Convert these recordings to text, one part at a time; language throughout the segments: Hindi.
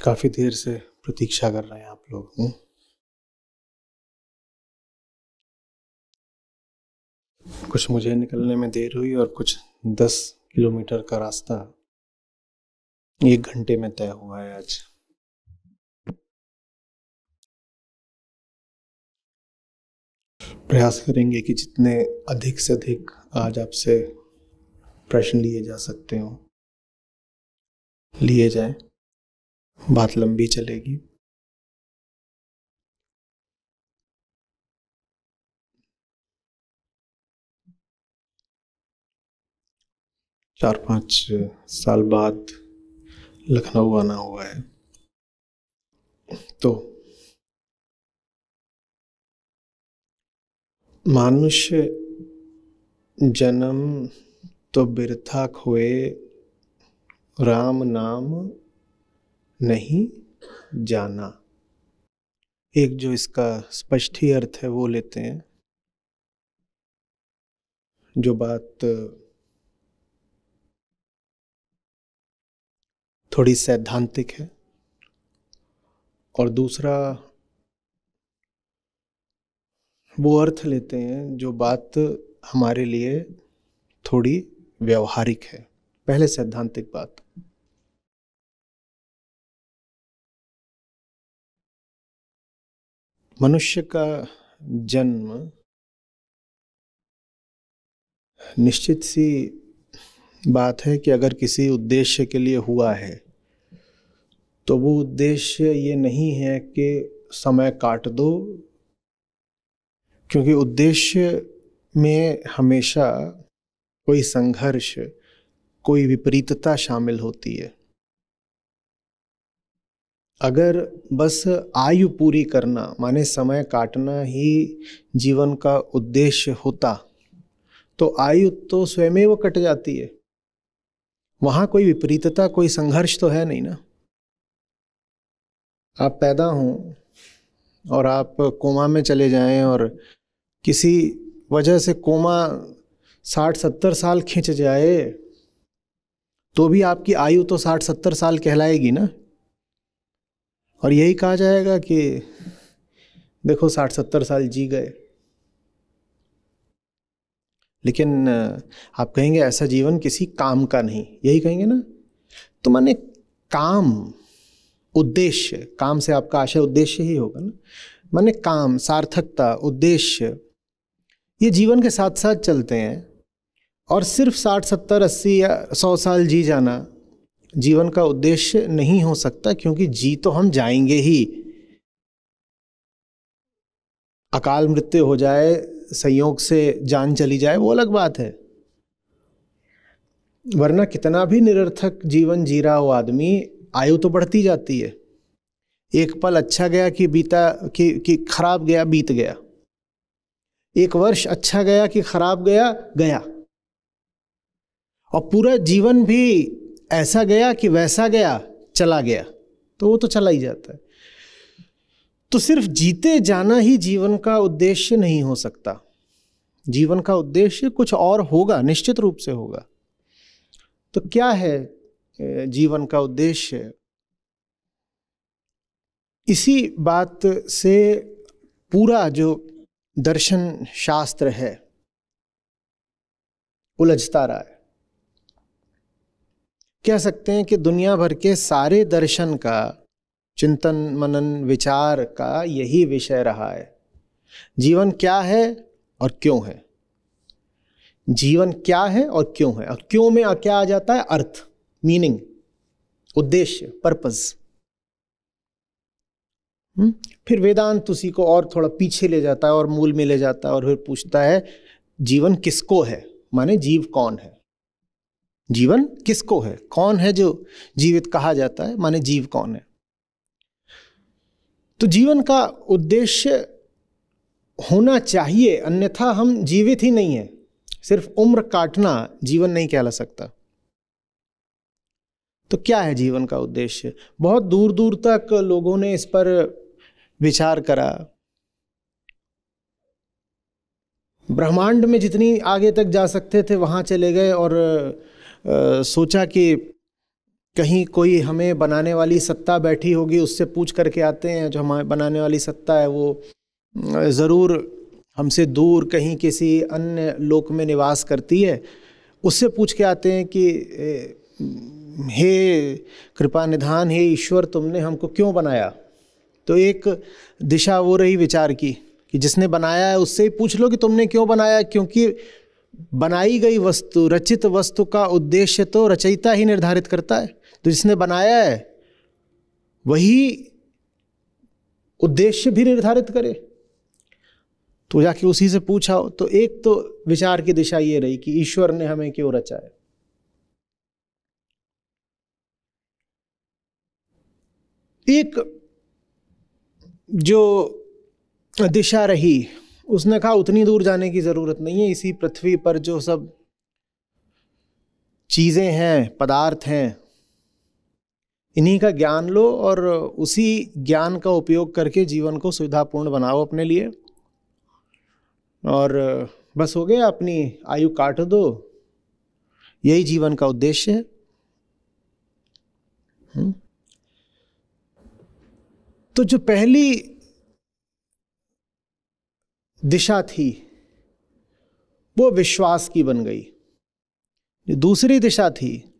काफी देर से प्रतीक्षा कर रहे हैं आप लोग। कुछ मुझे निकलने में देर हुई और कुछ 10 किलोमीटर का रास्ता 1 घंटे में तय हुआ है आज। प्रयास करेंगे कि जितने अधिक से अधिक आज आपसे प्रश्न लिए जा सकते हो लिए जाएं। बात लंबी चलेगी। चार 5 साल बाद लखनऊ आना हुआ है, तो मनुष्य जन्म तो बिरथा खोए, राम नाम नहीं जाना। एक जो इसका स्पष्ट ही अर्थ है वो लेते हैं। जो बात थोड़ी सैद्धांतिक है, और दूसरा वो अर्थ लेते हैं जो बात हमारे लिए थोड़ी व्यवहारिक है। पहले सैद्धांतिक बात। मनुष्य का जन्म निश्चित सी बात है कि अगर किसी उद्देश्य के लिए हुआ है तो वो उद्देश्य ये नहीं है कि समय काट दो, क्योंकि उद्देश्य में हमेशा कोई संघर्ष, कोई विपरीतता शामिल होती है। अगर बस आयु पूरी करना माने समय काटना ही जीवन का उद्देश्य होता तो आयु तो स्वयमेव कट जाती है। वहां कोई विपरीतता, कोई संघर्ष तो है नहीं ना। आप पैदा हों और आप कोमा में चले जाएं और किसी वजह से कोमा 60-70 साल खिंच जाए तो भी आपकी आयु तो 60-70 साल कहलाएगी ना। और यही कहा जाएगा कि देखो 60-70 साल जी गए। लेकिन आप कहेंगे ऐसा जीवन किसी काम का नहीं, यही कहेंगे ना। तो माने काम, उद्देश्य, काम से आपका आशय उद्देश्य ही होगा ना। माने काम, सार्थकता, उद्देश्य, ये जीवन के साथ साथ चलते हैं। और सिर्फ 60-70-80 या 100 साल जी जाना जीवन का उद्देश्य नहीं हो सकता, क्योंकि जी तो हम जाएंगे ही। अकाल मृत्यु हो जाए, संयोग से जान चली जाए, वो अलग बात है। वरना कितना भी निरर्थक जीवन जी रहा हो आदमी, आयु तो बढ़ती जाती है। एक पल अच्छा गया कि बीता कि खराब गया, बीत गया। एक वर्ष अच्छा गया कि खराब गया, गया। और पूरा जीवन भी ऐसा गया कि वैसा गया, चला गया, तो वो तो चला ही जाता है। तो सिर्फ जीते जाना ही जीवन का उद्देश्य नहीं हो सकता। जीवन का उद्देश्य कुछ और होगा, निश्चित रूप से होगा। तो क्या है जीवन का उद्देश्य? इसी बात से पूरा जो दर्शन शास्त्र है उलझता रहा है। कह सकते हैं कि दुनिया भर के सारे दर्शन का चिंतन, मनन, विचार का यही विषय रहा है। जीवन क्या है और क्यों है। जीवन क्या है और क्यों है। और क्यों में क्या आ जाता है? अर्थ, मीनिंग, उद्देश्य, पर्पस। फिर वेदांत उसी को और थोड़ा पीछे ले जाता है और मूल में ले जाता है और फिर पूछता है जीवन किसको है, माने जीव कौन है। जीवन किसको है, कौन है जो जीवित कहा जाता है, माने जीव कौन है। तो जीवन का उद्देश्य होना चाहिए, अन्यथा हम जीवित ही नहीं है। सिर्फ उम्र काटना जीवन नहीं कहला सकता। तो क्या है जीवन का उद्देश्य? बहुत दूर दूर तक लोगों ने इस पर विचार करा। ब्रह्मांड में जितनी आगे तक जा सकते थे वहां चले गए और सोचा कि कहीं कोई हमें बनाने वाली सत्ता बैठी होगी, उससे पूछ करके आते हैं। जो हमारे बनाने वाली सत्ता है वो ज़रूर हमसे दूर कहीं किसी अन्य लोक में निवास करती है, उससे पूछ के आते हैं कि हे कृपा निधान, हे ईश्वर, तुमने हमको क्यों बनाया। तो एक दिशा वो रही विचार की कि जिसने बनाया है उससे ही पूछ लो कि तुमने क्यों बनाया, क्योंकि बनाई गई वस्तु, रचित वस्तु का उद्देश्य तो रचयिता ही निर्धारित करता है। तो जिसने बनाया है वही उद्देश्य भी निर्धारित करे, तो जाके उसी से पूछा। तो एक तो विचार की दिशा ये रही कि ईश्वर ने हमें क्यों रचा है। एक जो दिशा रही, उसने कहा उतनी दूर जाने की जरूरत नहीं है, इसी पृथ्वी पर जो सब चीजें हैं, पदार्थ हैं, इन्हीं का ज्ञान लो और उसी ज्ञान का उपयोग करके जीवन को सुविधापूर्ण बनाओ अपने लिए, और बस हो गया, अपनी आयु काट दो, यही जीवन का उद्देश्य है। तो जो पहली दिशा थी वो विश्वास की बन गई, जो दूसरी दिशा थी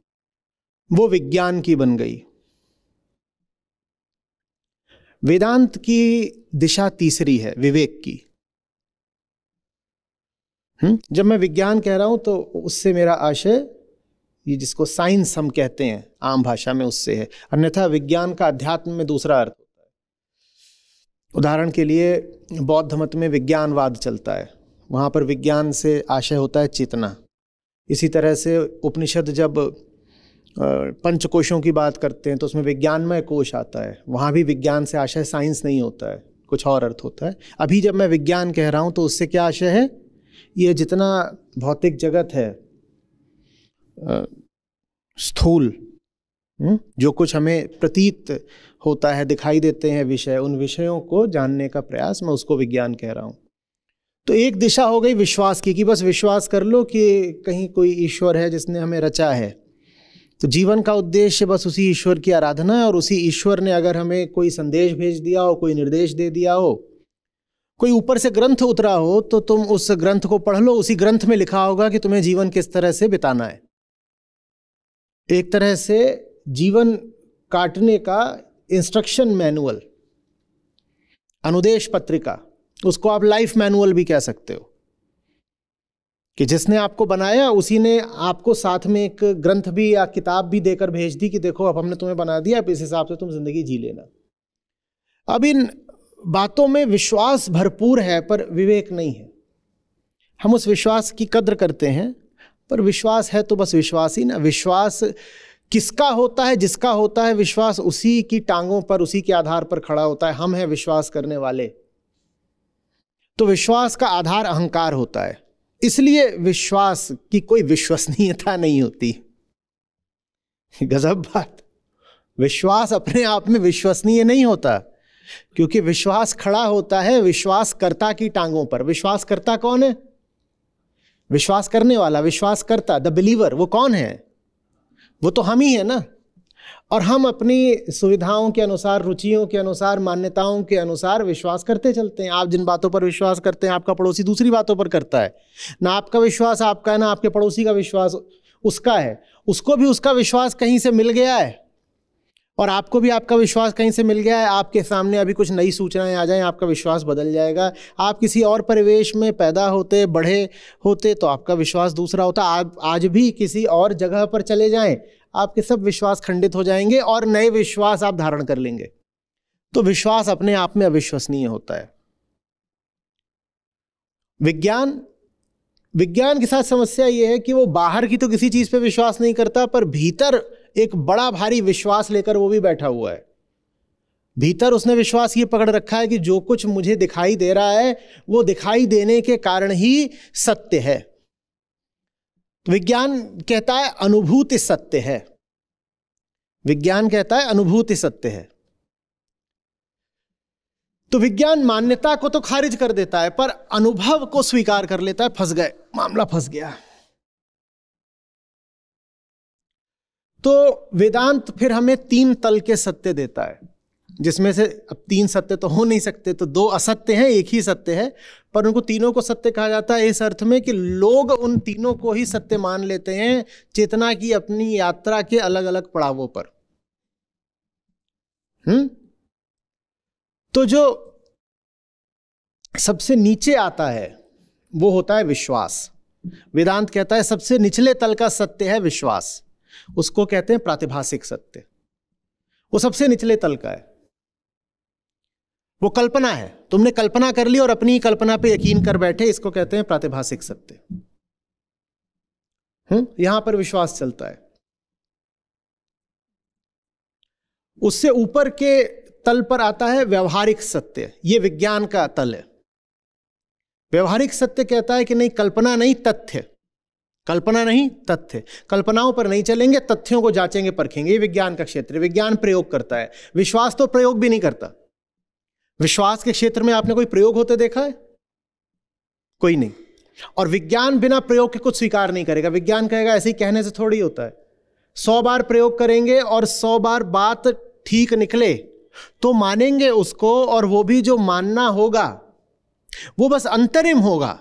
वो विज्ञान की बन गई। वेदांत की दिशा तीसरी है, विवेक की। जब मैं विज्ञान कह रहा हूं तो उससे मेरा आशय ये जिसको साइंस हम कहते हैं आम भाषा में, उससे है। अन्यथा विज्ञान का अध्यात्म में दूसरा अर्थ होता है। उदाहरण के लिए बौद्ध मत में विज्ञानवाद चलता है, वहाँ पर विज्ञान से आशय होता है चेतना। इसी तरह से उपनिषद जब पंचकोशों की बात करते हैं तो उसमें विज्ञानमय कोश आता है, वहाँ भी विज्ञान से आशय साइंस नहीं होता है, कुछ और अर्थ होता है। अभी जब मैं विज्ञान कह रहा हूँ तो उससे क्या आशय है, ये जितना भौतिक जगत है स्थूल, जो कुछ हमें प्रतीत होता है, दिखाई देते हैं विषय, उन विषयों को जानने का प्रयास, मैं उसको विज्ञान कह रहा हूँ। तो एक दिशा हो गई विश्वास की कि बस विश्वास कर लो कि कहीं कोई ईश्वर है जिसने हमें रचा है, तो जीवन का उद्देश्य बस उसी ईश्वर की आराधना है। और उसी ईश्वर ने अगर हमें कोई संदेश भेज दिया हो, कोई निर्देश दे दिया हो, कोई ऊपर से ग्रंथ उतरा हो, तो तुम उस ग्रंथ को पढ़ लो। उसी ग्रंथ में लिखा होगा कि तुम्हें जीवन किस तरह से बिताना है। एक तरह से जीवन काटने का इंस्ट्रक्शन मैनुअल, अनुदेश पत्रिका, उसको आप लाइफ मैनुअल भी कह सकते हो, कि जिसने आपको बनाया उसी ने आपको साथ में एक ग्रंथ भी या किताब भी देकर भेज दी कि देखो अब हमने तुम्हें बना दिया, अब इस हिसाब से तुम जिंदगी जी लेना। अब इन बातों में विश्वास भरपूर है पर विवेक नहीं है। हम उस विश्वास की कद्र करते हैं, पर विश्वास है तो बस विश्वास ही ना। विश्वास किसका होता है, जिसका होता है विश्वास, उसी की टांगों पर, उसी के आधार पर खड़ा होता है। हम हैं विश्वास करने वाले। तो विश्वास का आधार अहंकार होता है, इसलिए विश्वास की कोई विश्वसनीयता नहीं होती। गजब बात, विश्वास अपने आप में विश्वसनीय नहीं होता, क्योंकि विश्वास खड़ा होता है विश्वासकर्ता की टांगों पर। विश्वासकर्ता कौन है? विश्वास करने वाला, विश्वासकर्ता, द बिलीवर, वो कौन है? वो तो हम ही है ना। और हम अपनी सुविधाओं के अनुसार, रुचियों के अनुसार, मान्यताओं के अनुसार विश्वास करते चलते हैं। आप जिन बातों पर विश्वास करते हैं, आपका पड़ोसी दूसरी बातों पर करता है। ना आपका विश्वास आपका है, ना आपके पड़ोसी का विश्वास उसका है। उसको भी उसका विश्वास कहीं से मिल गया है और आपको भी आपका विश्वास कहीं से मिल गया है। आपके सामने अभी कुछ नई सूचनाएं आ जाएं, आपका विश्वास बदल जाएगा। आप किसी और परिवेश में पैदा होते, बड़े होते, तो आपका विश्वास दूसरा होता। आप आज भी किसी और जगह पर चले जाएं, आपके सब विश्वास खंडित हो जाएंगे और नए विश्वास आप धारण कर लेंगे। तो विश्वास अपने आप में अविश्वसनीय होता है। विज्ञान के साथ समस्या यह है कि वो बाहर की तो किसी चीज पे विश्वास नहीं करता, पर भीतर एक बड़ा भारी विश्वास लेकर वो भी बैठा हुआ है। भीतर उसने विश्वास ये पकड़ रखा है कि जो कुछ मुझे दिखाई दे रहा है वो दिखाई देने के कारण ही सत्य है। विज्ञान कहता है अनुभूति सत्य है। विज्ञान कहता है अनुभूति सत्य है। तो विज्ञान मान्यता को तो खारिज कर देता है, पर अनुभव को स्वीकार कर लेता है। फंस गए, मामला फंस गया। तो वेदांत फिर हमें 3 तल के सत्य देता है, जिसमें से अब 3 सत्य तो हो नहीं सकते, तो 2 असत्य हैं, एक ही सत्य है, पर उनको तीनों को सत्य कहा जाता है इस अर्थ में कि लोग उन तीनों को ही सत्य मान लेते हैं चेतना की अपनी यात्रा के अलग अलग पड़ावों पर। तो जो सबसे नीचे आता है वो होता है विश्वास। वेदांत कहता है सबसे निचले तल का सत्य है विश्वास, उसको कहते हैं प्रातिभासिक सत्य। वो सबसे निचले तल का है, वो कल्पना है, तुमने कल्पना कर ली और अपनी कल्पना पे यकीन कर बैठे, इसको कहते हैं प्रातिभासिक सत्य। यहां पर विश्वास चलता है। उससे ऊपर के तल पर आता है व्यवहारिक सत्य, ये विज्ञान का तल है। व्यवहारिक सत्य कहता है कि नहीं, कल्पना नहीं तथ्य, कल्पना नहीं तथ्य, कल्पनाओं पर नहीं चलेंगे, तथ्यों को जांचेंगे परखेंगे, ये विज्ञान का क्षेत्र है। विज्ञान प्रयोग करता है, विश्वास तो प्रयोग भी नहीं करता। विश्वास के क्षेत्र में आपने कोई प्रयोग होते देखा है? कोई नहीं। और विज्ञान बिना प्रयोग के कुछ स्वीकार नहीं करेगा। विज्ञान कहेगा ऐसे ही कहने से थोड़ी होता है। 100 बार प्रयोग करेंगे और 100 बार बात ठीक निकले तो मानेंगे उसको, और वो भी जो मानना होगा वो बस अंतरिम होगा,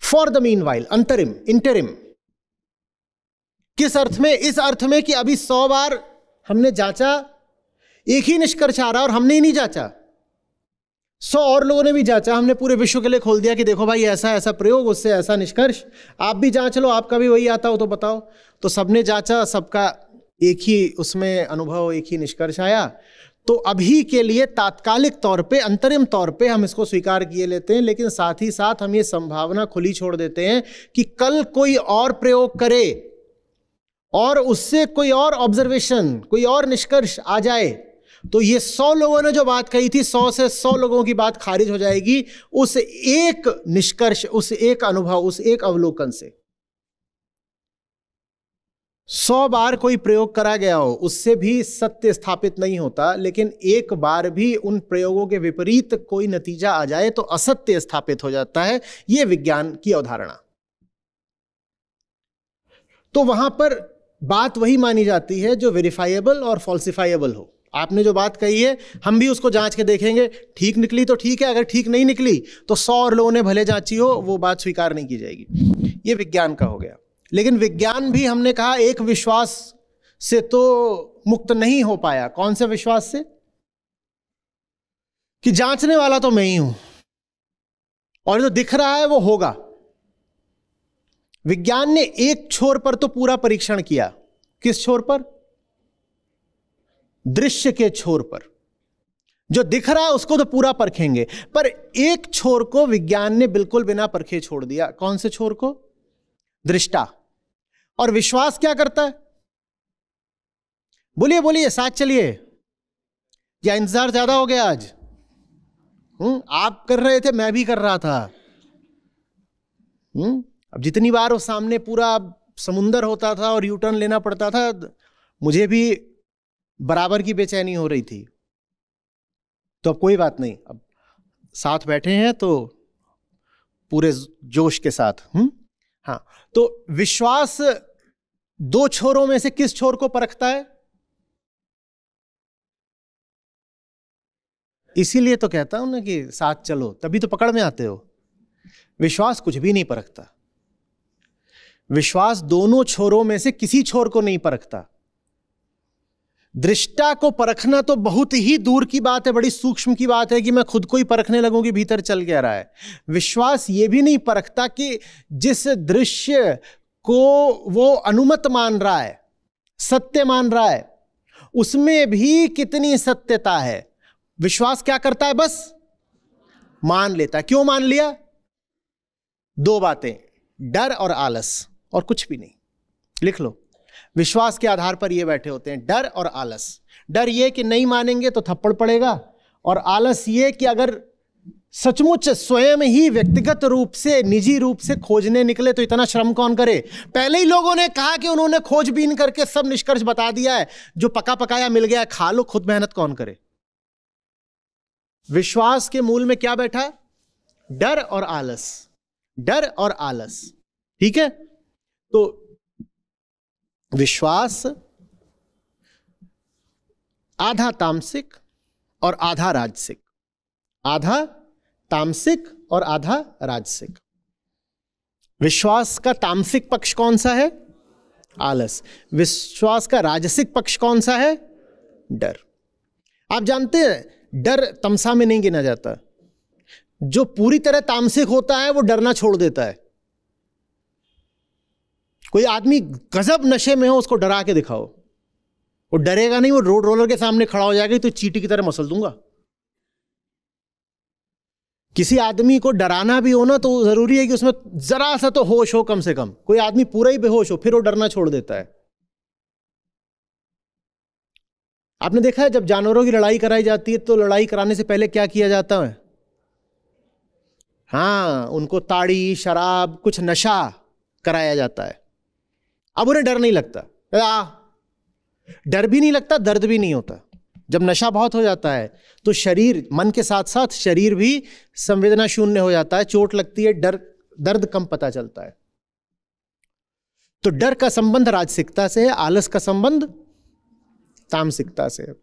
फॉर द मीन वाइल, अंतरिम, इंटरिम। किस अर्थ में? इस अर्थ में कि अभी 100 बार हमने जांचा, एक ही निष्कर्ष आ रहा और हमने ही नहीं जांचा, 100 और लोगों ने भी जांचा, हमने पूरे विश्व के लिए खोल दिया कि देखो भाई ऐसा ऐसा प्रयोग, उससे ऐसा निष्कर्ष, आप भी जांच लो, आपका भी वही आता हो तो बताओ। तो सबने जांचा, सबका एक ही उसमें अनुभव, एक ही निष्कर्ष आया। तो अभी के लिए तात्कालिक तौर पे, अंतरिम तौर पे हम इसको स्वीकार किए लेते हैं, लेकिन साथ ही साथ हम ये संभावना खुली छोड़ देते हैं कि कल कोई और प्रयोग करे और उससे कोई और ऑब्जर्वेशन, कोई और निष्कर्ष आ जाए, तो ये 100 लोगों ने जो बात कही थी, 100 से 100 लोगों की बात खारिज हो जाएगी उस एक निष्कर्ष, उस एक अनुभव, उस एक अवलोकन से। 100 बार कोई प्रयोग करा गया हो उससे भी सत्य स्थापित नहीं होता, लेकिन एक बार भी उन प्रयोगों के विपरीत कोई नतीजा आ जाए तो असत्य स्थापित हो जाता है। यह विज्ञान की अवधारणा। तो वहां पर बात वही मानी जाती है जो वेरीफाइएबल और फॉल्सिफाइएबल हो। आपने जो बात कही है हम भी उसको जांच के देखेंगे, ठीक निकली तो ठीक है, अगर ठीक नहीं निकली तो 100 और लोगों ने भले जांची हो, वो बात स्वीकार नहीं की जाएगी। ये विज्ञान का हो गया। लेकिन विज्ञान भी हमने कहा एक विश्वास से तो मुक्त नहीं हो पाया। कौन से विश्वास से? कि जांचने वाला तो मैं ही हूं और जो दिख रहा है वो होगा। विज्ञान ने एक छोर पर तो पूरा परीक्षण किया। किस छोर पर? दृश्य के छोर पर। जो दिख रहा है उसको तो पूरा परखेंगे, पर एक छोर को विज्ञान ने बिल्कुल बिना परखे छोड़ दिया। कौन से छोर को? दृष्टा। और विश्वास क्या करता है? बोलिए बोलिए, साथ चलिए, या इंतजार ज्यादा हो गया आज? आप कर रहे थे, मैं भी कर रहा था। अब जितनी बार वो सामने पूरा समुंदर होता था और यूटर्न लेना पड़ता था, मुझे भी बराबर की बेचैनी हो रही थी। तो अब कोई बात नहीं, अब साथ बैठे हैं तो पूरे जोश के साथ। हाँ, तो विश्वास 2 छोरों में से किस छोर को परखता है? इसीलिए तो कहता हूं ना कि साथ चलो, तभी तो पकड़ में आते हो। विश्वास कुछ भी नहीं परखता। विश्वास दोनों छोरों में से किसी छोर को नहीं परखता। दृष्टा को परखना तो बहुत ही दूर की बात है, बड़ी सूक्ष्म की बात है कि मैं खुद को ही परखने लगूं कि भीतर चल क्या रहा है। विश्वास ये भी नहीं परखता कि जिस दृश्य को वो अनुमत मान रहा है, सत्य मान रहा है, उसमें भी कितनी सत्यता है। विश्वास क्या करता है? बस मान लेता है। क्यों मान लिया? 2 बातें, डर और आलस, और कुछ भी नहीं। लिख लो, विश्वास के आधार पर ये बैठे होते हैं, डर और आलस। डर ये कि नहीं मानेंगे तो थप्पड़ पड़ेगा, और आलस ये कि अगर सचमुच स्वयं ही व्यक्तिगत रूप से, निजी रूप से खोजने निकले तो इतना श्रम कौन करे। पहले ही लोगों ने कहा कि उन्होंने खोजबीन करके सब निष्कर्ष बता दिया है, जो पका पकाया मिल गया खा लो, खुद मेहनत कौन करे। विश्वास के मूल में क्या बैठा? डर और आलस। डर और आलस, ठीक है। तो विश्वास आधा तामसिक और आधा राजसिक, आधा तामसिक और आधा राजसिक। विश्वास का तामसिक पक्ष कौन सा है? आलस। विश्वास का राजसिक पक्ष कौन सा है? डर। आप जानते हैं डर तमसा में नहीं गिना जाता। जो पूरी तरह तामसिक होता है वो डरना छोड़ देता है। कोई आदमी गजब नशे में हो, उसको डरा के दिखाओ, वो डरेगा नहीं, वो रोड रोलर के सामने खड़ा हो जाएगा तो चींटी की तरह मसल दूंगा। किसी आदमी को डराना भी हो ना तो जरूरी है कि उसमें जरा सा तो होश हो कम से कम। कोई आदमी पूरा ही बेहोश हो फिर वो डरना छोड़ देता है। आपने देखा है जब जानवरों की लड़ाई कराई जाती है तो लड़ाई कराने से पहले क्या किया जाता है? हाँ, उनको ताड़ी, शराब, कुछ नशा कराया जाता है। अब उन्हें डर नहीं लगता, डर भी नहीं लगता, दर्द भी नहीं होता। जब नशा बहुत हो जाता है तो शरीर, मन के साथ साथ शरीर भी संवेदना शून्य हो जाता है, चोट लगती है, दर्द कम पता चलता है। तो डर का संबंध राजसिकता से है, आलस का संबंध तामसिकता से है।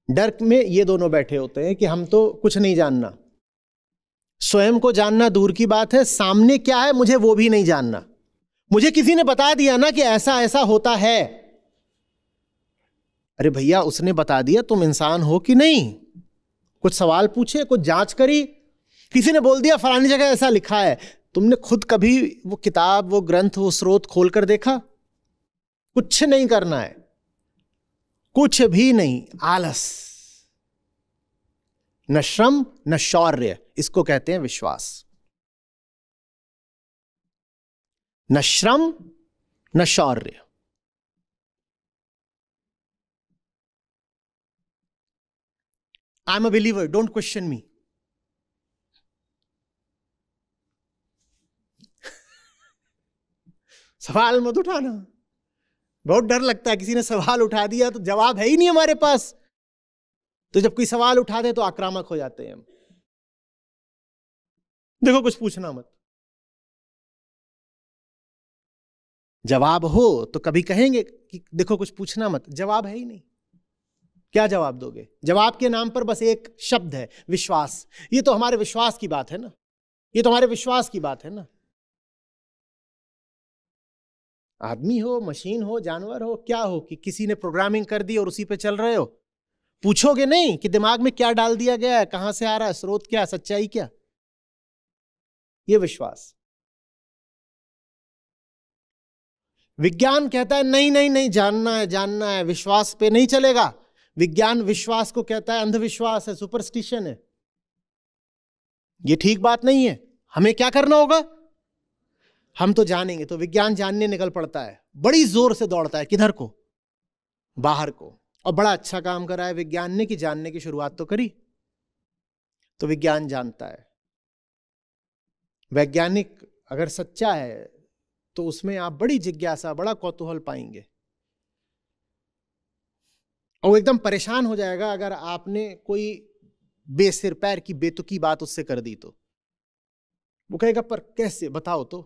डर में ये दोनों बैठे होते हैं कि हम तो कुछ नहीं जानना, स्वयं को जानना दूर की बात है, सामने क्या है मुझे वो भी नहीं जानना। मुझे किसी ने बता दिया ना कि ऐसा ऐसा होता है, अरे भैया उसने बता दिया, तुम इंसान हो कि नहीं? कुछ सवाल पूछे, कुछ जांच करी। किसी ने बोल दिया फलानी जगह ऐसा लिखा है, तुमने खुद कभी वो किताब, वो ग्रंथ, वो स्रोत खोल कर देखा? कुछ नहीं करना है, कुछ भी नहीं। आलस, न श्रम न शौर्य, इसको कहते हैं विश्वास। न श्रम न शौर्य। I am a believer, don't question me. सवाल मत उठाना, बहुत डर लगता है। किसी ने सवाल उठा दिया तो जवाब है ही नहीं हमारे पास, तो जब कोई सवाल उठा दे तो आक्रामक हो जाते हैं हम। देखो कुछ पूछना मत, जवाब हो तो कभी कहेंगे कि देखो कुछ पूछना मत, जवाब है ही नहीं, क्या जवाब दोगे? जवाब के नाम पर बस एक शब्द है, विश्वास। ये तो हमारे विश्वास की बात है ना, ये तो हमारे विश्वास की बात है ना। आदमी हो, मशीन हो, जानवर हो, क्या हो कि किसी ने प्रोग्रामिंग कर दी और उसी पे चल रहे हो? पूछोगे नहीं कि दिमाग में क्या डाल दिया गया है, कहां से आ रहा है, स्रोत क्या, सच्चाई क्या? ये विश्वास। विज्ञान कहता है नहीं नहीं नहीं, जानना है जानना है, विश्वास पे नहीं चलेगा। विज्ञान विश्वास को कहता है अंधविश्वास है, सुपरस्टिशन है, ये ठीक बात नहीं है। हमें क्या करना होगा? हम तो जानेंगे। तो विज्ञान जानने निकल पड़ता है, बड़ी जोर से दौड़ता है, किधर को? बाहर को। और बड़ा अच्छा काम करा है विज्ञान ने कि जानने की शुरुआत तो करी। तो विज्ञान जानता है। वैज्ञानिक अगर सच्चा है तो उसमें आप बड़ी जिज्ञासा, बड़ा कौतूहल पाएंगे, और वो एकदम परेशान हो जाएगा अगर आपने कोई बेसिर पैर की बेतुकी बात उससे कर दी तो। वो कहेगा पर कैसे, बताओ तो।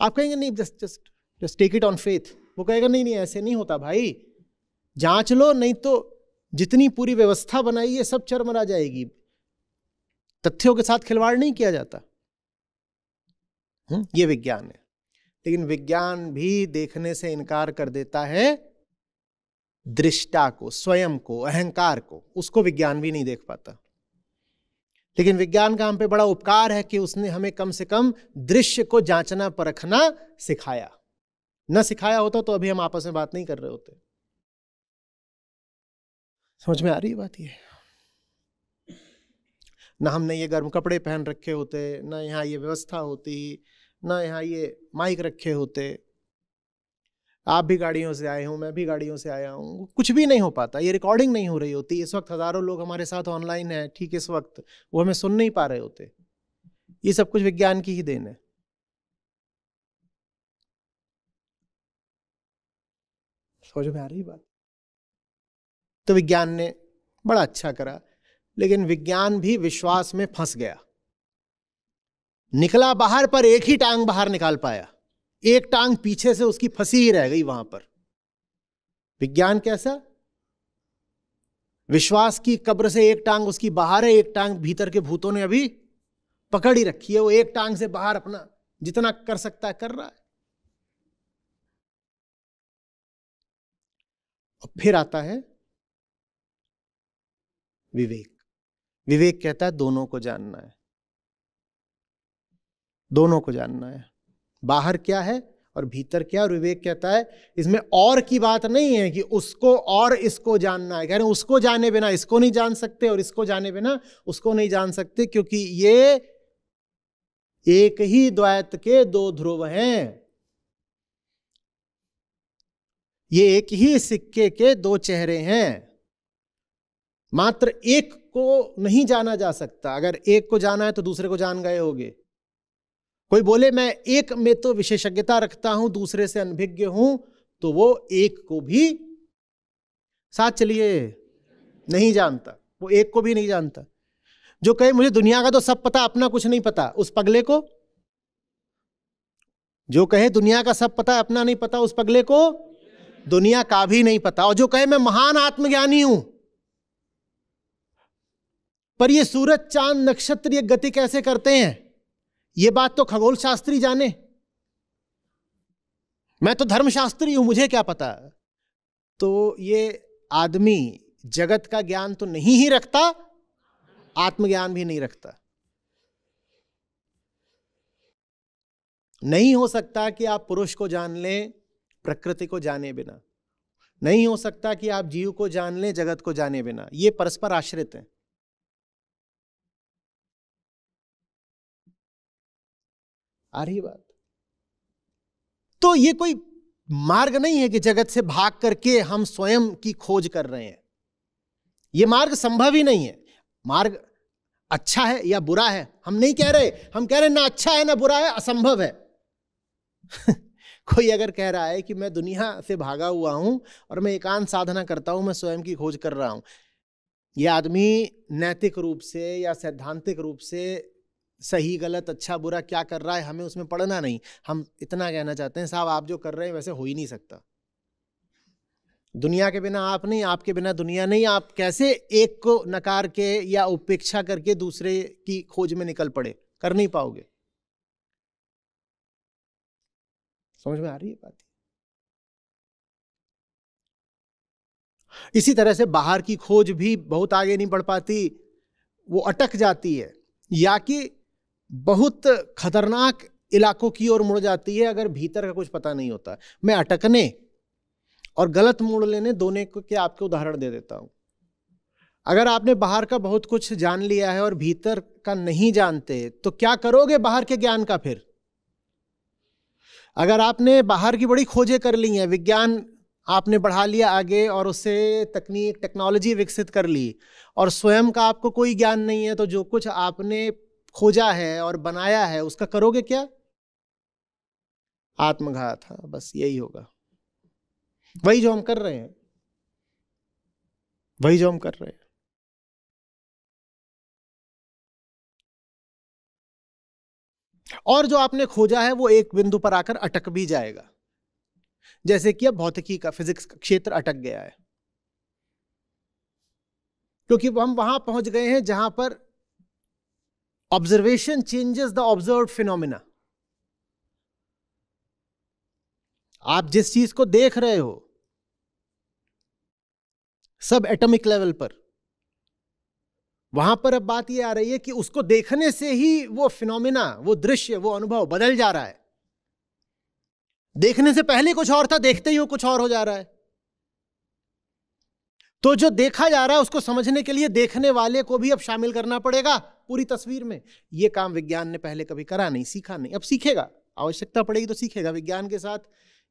आप कहेंगे नहीं, just take it on faith. वो कहेगा नहीं नहीं ऐसे नहीं होता भाई, जांच लो, नहीं तो जितनी पूरी व्यवस्था बनाई है सब चरमरा जाएगी। तथ्यों के साथ खिलवाड़ नहीं किया जाता। ये विज्ञान है। लेकिन विज्ञान भी देखने से इनकार कर देता है दृष्टा को, स्वयं को, अहंकार को। उसको विज्ञान भी नहीं देख पाता। लेकिन विज्ञान का हम पे बड़ा उपकार है कि उसने हमें कम से कम दृश्य को जांचना परखना सिखाया। न सिखाया होता तो अभी हम आपस में बात नहीं कर रहे होते। समझ में आ रही है बात? ये ना हमने ये गर्म कपड़े पहन रखे होते, ना यहाँ ये व्यवस्था होती, ना यहाँ ये माइक रखे होते। आप भी गाड़ियों से आए हो, मैं भी गाड़ियों से आया हूँ, कुछ भी नहीं हो पाता। ये रिकॉर्डिंग नहीं हो रही होती। इस वक्त हजारों लोग हमारे साथ ऑनलाइन हैं, ठीक इस वक्त वो हमें सुन नहीं पा रहे होते। ये सब कुछ विज्ञान की ही देन है। समझ में आ रही बात? तो विज्ञान ने बड़ा अच्छा करा, लेकिन विज्ञान भी विश्वास में फंस गया। निकला बाहर पर एक ही टांग बाहर निकाल पाया, एक टांग पीछे से उसकी फंसी ही रह गई वहां पर। विज्ञान कैसा? विश्वास की कब्र से एक टांग उसकी बाहर है, एक टांग भीतर के भूतों ने अभी पकड़ ही रखी है। वो एक टांग से बाहर अपना जितना कर सकता है कर रहा है। और फिर आता है विवेक। विवेक कहता है दोनों को जानना है, दोनों को जानना है, बाहर क्या है और भीतर क्या। और विवेक कहता है इसमें और की बात नहीं है कि उसको और इसको जानना है। कह रहे हैं उसको जाने बिना इसको नहीं जान सकते और इसको जाने बिना उसको नहीं जान सकते, क्योंकि ये एक ही द्वैत के दो ध्रुव हैं, ये एक ही सिक्के के दो चेहरे हैं। मात्र एक को नहीं जाना जा सकता। अगर एक को जाना है तो दूसरे को जान गए होगे। कोई बोले मैं एक में तो विशेषज्ञता रखता हूं, दूसरे से अनभिज्ञ हूं, तो वो एक को भी साथ चलिए नहीं जानता, वो एक को भी नहीं जानता। जो कहे मुझे दुनिया का तो सब पता, अपना कुछ नहीं पता, उस पगले को। जो कहे दुनिया का सब पता, अपना नहीं पता, उस पगले को दुनिया का भी नहीं पता। और जो कहे मैं महान आत्मज्ञानी हूं, पर ये सूरज चांद नक्षत्र ये गति कैसे करते हैं, ये बात तो खगोल शास्त्री जाने, मैं तो धर्मशास्त्री हूं, मुझे क्या पता। तो ये आदमी जगत का ज्ञान तो नहीं ही रखता, आत्मज्ञान भी नहीं रखता। नहीं हो सकता कि आप पुरुष को जान लें प्रकृति को जाने बिना, नहीं हो सकता कि आप जीव को जान लें जगत को जाने बिना। ये परस्पर आश्रित हैं। आ रही बात? तो ये कोई मार्ग नहीं है कि जगत से भाग करके हम स्वयं की खोज कर रहे हैं। ये मार्ग संभव ही नहीं है। मार्ग अच्छा है या बुरा है हम नहीं कह रहे, हम कह रहे ना अच्छा है ना बुरा है, असंभव है। कोई अगर कह रहा है कि मैं दुनिया से भागा हुआ हूं और मैं एकांत साधना करता हूं, मैं स्वयं की खोज कर रहा हूं, यह आदमी नैतिक रूप से या सैद्धांतिक रूप से सही गलत अच्छा बुरा क्या कर रहा है हमें उसमें पढ़ना नहीं। हम इतना कहना चाहते हैं साहब आप जो कर रहे हैं वैसे हो ही नहीं सकता। दुनिया के बिना आप नहीं, आपके बिना दुनिया नहीं। आप कैसे एक को नकार के या उपेक्षा करके दूसरे की खोज में निकल पड़े, कर नहीं पाओगे। समझ में आ रही है बात? इसी तरह से बाहर की खोज भी बहुत आगे नहीं बढ़ पाती, वो अटक जाती है या कि बहुत खतरनाक इलाकों की ओर मुड़ जाती है अगर भीतर का कुछ पता नहीं होता। मैं अटकने और गलत मोड़ लेने दोनों के आपको उदाहरण दे देता हूं। अगर आपने बाहर का बहुत कुछ जान लिया है और भीतर का नहीं जानते तो क्या करोगे बाहर के ज्ञान का? फिर अगर आपने बाहर की बड़ी खोजें कर ली हैं, विज्ञान आपने बढ़ा लिया आगे और उससे तकनीक टेक्नोलॉजी विकसित कर ली और स्वयं का आपको कोई ज्ञान नहीं है, तो जो कुछ आपने खोजा है और बनाया है उसका करोगे क्या? आत्मघात। हाँ, बस यही होगा। वही जो हम कर रहे हैं, वही जो हम कर रहे हैं। और जो आपने खोजा है वो एक बिंदु पर आकर अटक भी जाएगा। जैसे कि अब भौतिकी का, फिजिक्स का क्षेत्र अटक गया है, क्योंकि हम वहां पहुंच गए हैं जहां पर observation changes the observed phenomena. आप जिस चीज को देख रहे हो सब एटॉमिक लेवल पर, वहां पर अब बात यह आ रही है कि उसको देखने से ही वो फिनोमिना, वो दृश्य, वो अनुभव बदल जा रहा है। देखने से पहले कुछ और था, देखते ही वो कुछ और हो जा रहा है। तो जो देखा जा रहा है उसको समझने के लिए देखने वाले को भी अब शामिल करना पड़ेगा पूरी तस्वीर में। यह काम विज्ञान ने पहले कभी करा नहीं, सीखा नहीं, अब सीखेगा। आवश्यकता पड़ेगी तो सीखेगा। विज्ञान के साथ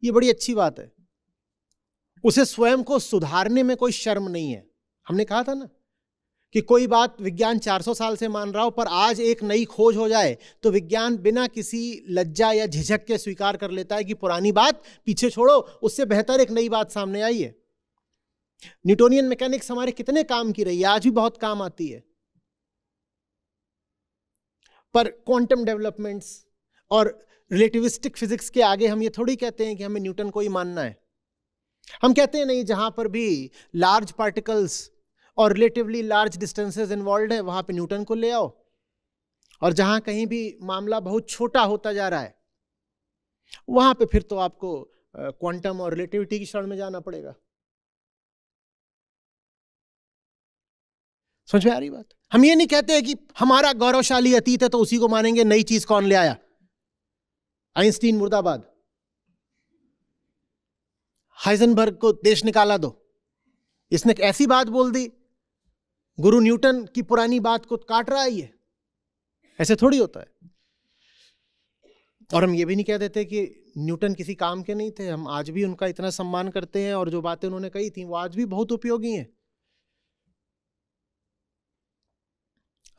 ये बड़ी अच्छी बात है, उसे स्वयं को सुधारने में कोई शर्म नहीं है। हमने कहा था ना कि कोई बात विज्ञान 400 साल से मान रहा हो, पर आज एक नई खोज हो जाए तो विज्ञान बिना किसी लज्जा या झिझक के स्वीकार कर लेता है कि पुरानी बात पीछे छोड़ो, उससे बेहतर एक नई बात सामने आई है। न्यूटोनियन मैकेनिक्स हमारे कितने काम की रही है, आज भी बहुत काम आती है। पर क्वांटम डेवलपमेंट्स, और रिलेटिविस्टिक फिजिक्स के आगे हम ये थोड़ी कहते हैं कि हमें न्यूटन को ही मानना है। हम कहते हैं नहीं, जहां पर भी लार्ज पार्टिकल्स और रिलेटिवली लार्ज डिस्टेंसेस इन्वॉल्व है वहां पे न्यूटन को ले आओ, और जहां कहीं भी मामला बहुत छोटा होता जा रहा है वहां पे फिर तो आपको क्वांटम और रिलेटिविटी की शरण में जाना पड़ेगा। समझ में आ रही बात? हम ये नहीं कहते कि हमारा गौरवशाली अतीत है तो उसी को मानेंगे, नई चीज कौन ले आया, आइंस्टीन मुर्दाबाद, हाइजनबर्ग को देश निकाला दो, इसने ऐसी बात बोल दी, गुरु न्यूटन की पुरानी बात को काट रहा है ये, ऐसे थोड़ी होता है। और हम ये भी नहीं कह देते कि न्यूटन किसी काम के नहीं थे, हम आज भी उनका इतना सम्मान करते हैं और जो बातें उन्होंने कही थी वो आज भी बहुत उपयोगी हैं।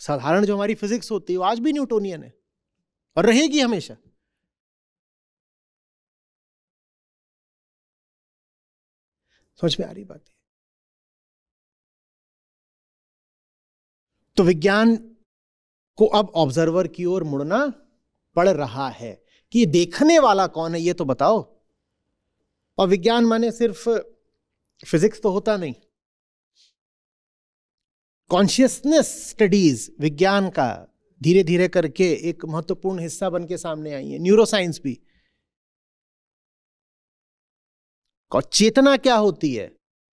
साधारण जो हमारी फिजिक्स होती है वो आज भी न्यूटोनियन है और रहेगी हमेशा। समझ में आ रही बात है? तो विज्ञान को अब ऑब्जर्वर की ओर मुड़ना पड़ रहा है कि ये देखने वाला कौन है ये तो बताओ। और विज्ञान माने सिर्फ फिजिक्स तो होता नहीं, कॉन्शियसनेस स्टडीज विज्ञान का धीरे धीरे करके एक महत्वपूर्ण हिस्सा बन के सामने आई है। न्यूरोसाइंस भी, चेतना क्या होती है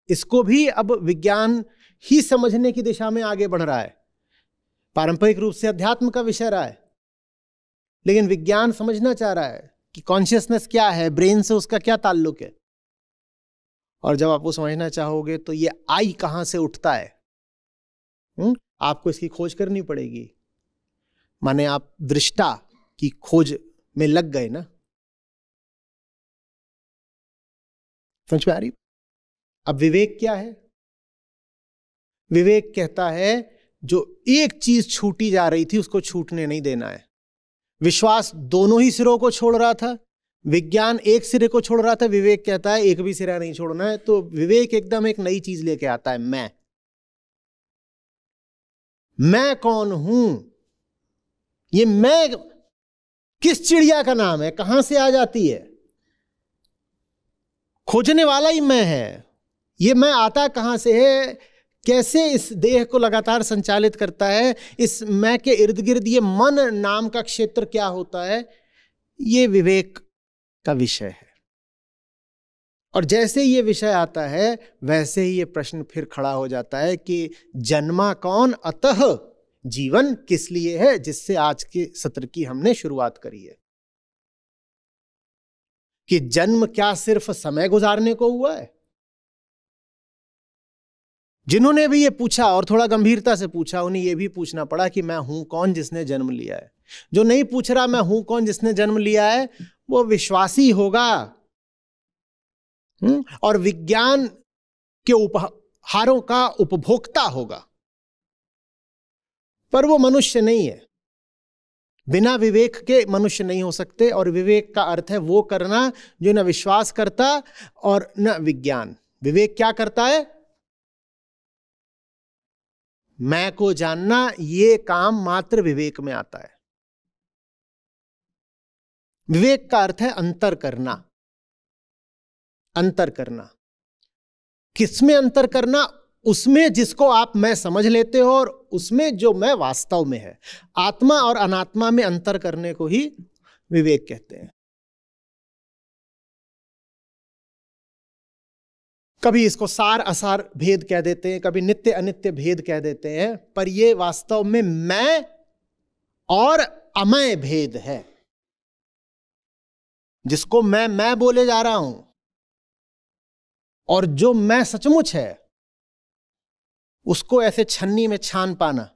इसको भी अब विज्ञान ही समझने की दिशा में आगे बढ़ रहा है। पारंपरिक रूप से अध्यात्म का विषय रहा है, लेकिन विज्ञान समझना चाह रहा है कि कॉन्शियसनेस क्या है, ब्रेन से उसका क्या ताल्लुक है। और जब आप वो समझना चाहोगे तो ये आई कहां से उठता है, आपको इसकी खोज करनी पड़ेगी। माने आप दृष्टा की खोज में लग गए ना। समझ में आ रही? अब विवेक क्या है? विवेक कहता है जो एक चीज छूटी जा रही थी उसको छूटने नहीं देना है। विश्वास दोनों ही सिरों को छोड़ रहा था, विज्ञान एक सिरे को छोड़ रहा था, विवेक कहता है एक भी सिरा नहीं छोड़ना है। तो विवेक एकदम एक नई चीज लेके आता है, मैं कौन हूं। ये मैं किस चिड़िया का नाम है, कहां से आ जाती है? खोजने वाला ही मैं है। ये मैं आता कहां से है, कैसे इस देह को लगातार संचालित करता है, इस मैं के इर्द गिर्द ये मन नाम का क्षेत्र क्या होता है, ये विवेक का विषय है। और जैसे ये विषय आता है वैसे ही ये प्रश्न फिर खड़ा हो जाता है कि जन्मा कौन, अतः जीवन किस लिए है, जिससे आज के सत्र की हमने शुरुआत करी है। कि जन्म क्या सिर्फ समय गुजारने को हुआ है? जिन्होंने भी ये पूछा और थोड़ा गंभीरता से पूछा, उन्हें ये भी पूछना पड़ा कि मैं हूं कौन जिसने जन्म लिया है। जो नहीं पूछ रहा मैं हूं कौन जिसने जन्म लिया है, वो विश्वासी होगा और विज्ञान के उपहारों का उपभोक्ता होगा, पर वो मनुष्य नहीं है। बिना विवेक के मनुष्य नहीं हो सकते। और विवेक का अर्थ है वो करना जो न विश्वास करता और न विज्ञान। विवेक क्या करता है? मैं को जानना, ये काम मात्र विवेक में आता है। विवेक का अर्थ है अंतर करना। अंतर करना किसमें अंतर करना? उसमें जिसको आप मैं समझ लेते हो और उसमें जो मैं वास्तव में है। आत्मा और अनात्मा में अंतर करने को ही विवेक कहते हैं। कभी इसको सार असार भेद कह देते हैं, कभी नित्य अनित्य भेद कह देते हैं, पर यह वास्तव में मैं और अमय भेद है। जिसको मैं बोले जा रहा हूं और जो मैं सचमुच है उसको ऐसे छन्नी में छान पाना,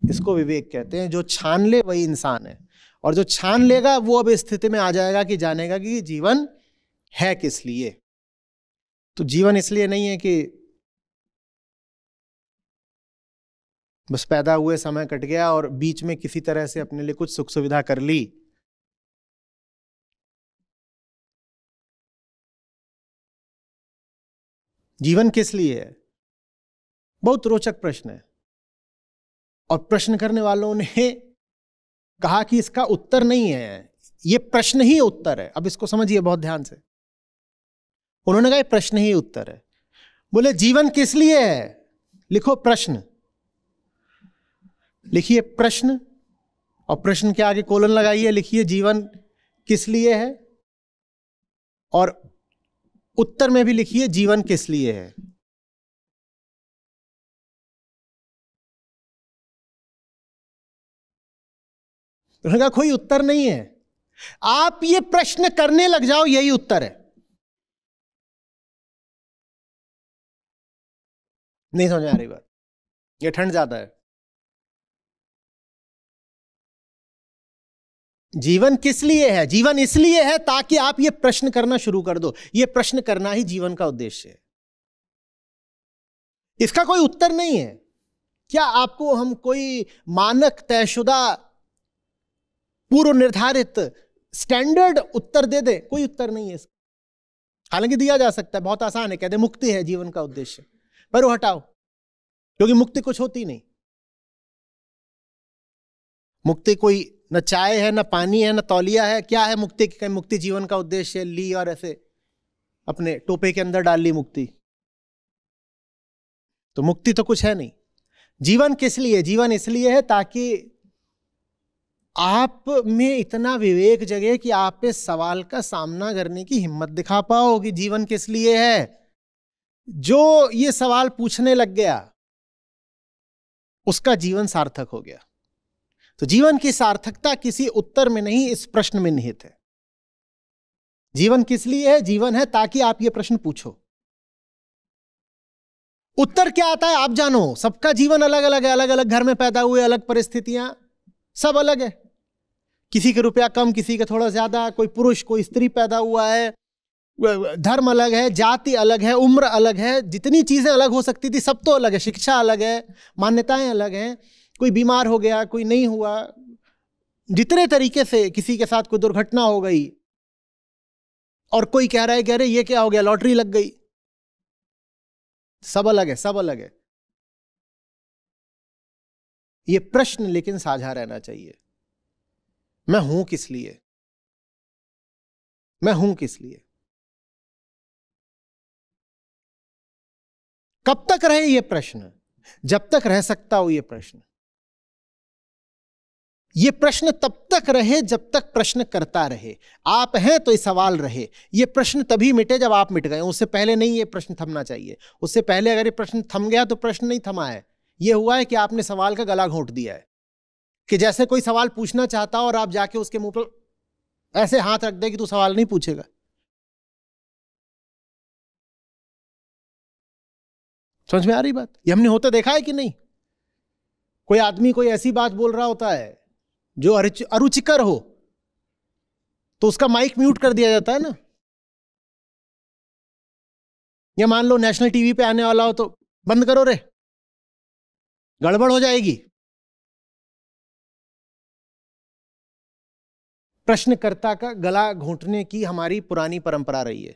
इसको विवेक कहते हैं। जो छान ले वही इंसान है, और जो छान लेगा वो अब स्थिति में आ जाएगा कि जानेगा कि जीवन है किस लिए। तो जीवन इसलिए नहीं है कि बस पैदा हुए, समय कट गया और बीच में किसी तरह से अपने लिए कुछ सुख सुविधा कर ली। जीवन किस लिए है? बहुत रोचक प्रश्न है, और प्रश्न करने वालों ने कहा कि इसका उत्तर नहीं है, ये प्रश्न ही उत्तर है। अब इसको समझिए बहुत ध्यान से। उन्होंने कहा ये प्रश्न ही उत्तर है। बोले जीवन किस लिए है? लिखो प्रश्न, लिखिए प्रश्न, और प्रश्न के आगे कोलन लगाइए, लिखिए जीवन किस लिए है, और उत्तर में भी लिखिए जीवन किस लिए है। उन्होंने कहा कोई उत्तर नहीं है, आप ये प्रश्न करने लग जाओ, यही उत्तर है। नहीं समझ में आ रही बात? ये ठंड ज्यादा है। जीवन किस लिए है? जीवन इसलिए है ताकि आप ये प्रश्न करना शुरू कर दो। ये प्रश्न करना ही जीवन का उद्देश्य है। इसका कोई उत्तर नहीं है। क्या आपको हम कोई मानक तयशुदा पूर्व निर्धारित स्टैंडर्ड उत्तर दे दे? कोई उत्तर नहीं है इसका। हालांकि दिया जा सकता है, बहुत आसान है, कहते मुक्ति है जीवन का उद्देश्य, पर वो हटाओ, क्योंकि मुक्ति कुछ होती नहीं। मुक्ति कोई न चाय है, न पानी है, न तौलिया है। क्या है मुक्ति? की मुक्ति जीवन का उद्देश्य ली और ऐसे अपने टोपे के अंदर डाल ली मुक्ति। तो मुक्ति तो कुछ है नहीं। जीवन किस लिए? जीवन इसलिए है ताकि आप में इतना विवेक जगे कि आप इस सवाल का सामना करने की हिम्मत दिखा पाओ कि जीवन किस लिए है। जो ये सवाल पूछने लग गया उसका जीवन सार्थक हो गया। तो जीवन की सार्थकता किसी उत्तर में नहीं, इस प्रश्न में निहित है। जीवन किस लिए है? जीवन है ताकि आप ये प्रश्न पूछो। उत्तर क्या आता है आप जानो। सबका जीवन अलग अलग है, अलग अलग घर में पैदा हुए, अलग परिस्थितियां, सब अलग है। किसी के रुपया कम, किसी के थोड़ा ज्यादा, कोई पुरुष कोई स्त्री पैदा हुआ है, धर्म अलग है, जाति अलग है, उम्र अलग है, जितनी चीजें अलग हो सकती थी सब तो अलग है। शिक्षा अलग है, मान्यताएं अलग हैं, कोई बीमार हो गया, कोई नहीं हुआ, जितने तरीके से किसी के साथ कोई दुर्घटना हो गई, और कोई कह रहा है कि अरे ये क्या हो गया, लॉटरी लग गई। सब अलग है, सब अलग है। ये प्रश्न लेकिन साझा रहना चाहिए। मैं हूं किस लिए? मैं हूं किस लिए? कब तक रहे ये प्रश्न? जब तक रह सकता हो ये प्रश्न। ये प्रश्न तब तक रहे जब तक प्रश्न करता रहे। आप हैं तो ये सवाल रहे। ये प्रश्न तभी मिटे जब आप मिट गए। उससे पहले नहीं ये प्रश्न थमना चाहिए। उससे पहले अगर ये प्रश्न थम गया तो प्रश्न नहीं थमा है। ये हुआ है कि आपने सवाल का गला घोंट दिया है। कि जैसे कोई सवाल पूछना चाहता हो और आप जाके उसके मुंह पर ऐसे हाथ रख दे कि तू सवाल नहीं पूछेगा। समझ में आ रही बात? ये हमने होते देखा है कि नहीं? कोई आदमी कोई ऐसी बात बोल रहा होता है जो अरुचिकर हो तो उसका माइक म्यूट कर दिया जाता है ना। या मान लो नेशनल टीवी पे आने वाला हो तो बंद करो रे, गड़बड़ हो जाएगी। प्रश्नकर्ता का गला घोंटने की हमारी पुरानी परंपरा रही है,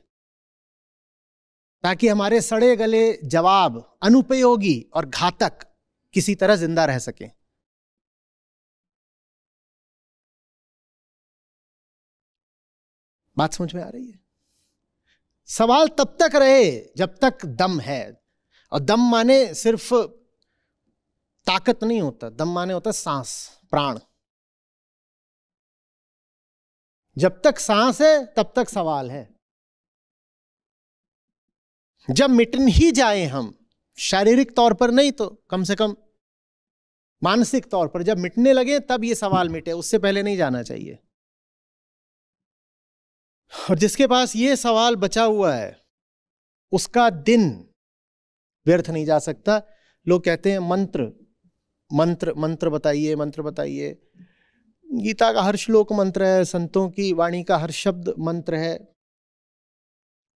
ताकि हमारे सड़े गले जवाब अनुपयोगी और घातक किसी तरह जिंदा रह सके। बात समझ में आ रही है? सवाल तब तक रहे जब तक दम है। और दम माने सिर्फ ताकत नहीं होता, दम माने होता सांस, प्राण। जब तक सांस है तब तक सवाल है। जब मिटन ही जाए हम, शारीरिक तौर पर नहीं तो कम से कम मानसिक तौर पर जब मिटने लगे तब ये सवाल मिटे, उससे पहले नहीं जाना चाहिए। और जिसके पास ये सवाल बचा हुआ है उसका दिन व्यर्थ नहीं जा सकता। लोग कहते हैं मंत्र मंत्र मंत्र बताइए, मंत्र बताइए। गीता का हर श्लोक मंत्र है, संतों की वाणी का हर शब्द मंत्र है।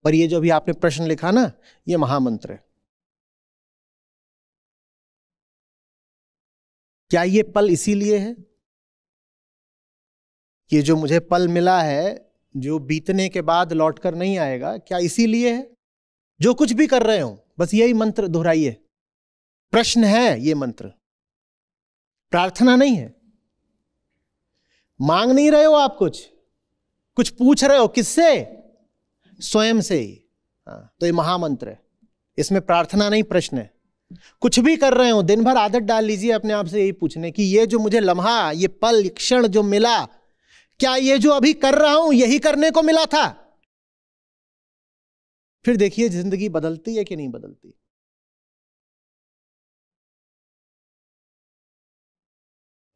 पर ये जो अभी आपने प्रश्न लिखा ना, ये महामंत्र है। क्या ये पल इसीलिए है? ये जो मुझे पल मिला है, जो बीतने के बाद लौटकर नहीं आएगा, क्या इसीलिए है? जो कुछ भी कर रहे हो बस यही मंत्र दोहराइए। प्रश्न है ये मंत्र, प्रार्थना नहीं है। मांग नहीं रहे हो आप, कुछ पूछ रहे हो, किससे? स्वयं से ही। तो ये महामंत्र है, इसमें प्रार्थना नहीं, प्रश्न है। कुछ भी कर रहे हो, दिन भर आदत डाल लीजिए अपने आप से यही पूछने की, ये जो मुझे लम्हा, ये पल, क्षण जो मिला, क्या ये जो अभी कर रहा हूं यही करने को मिला था? फिर देखिए जिंदगी बदलती है कि नहीं बदलती।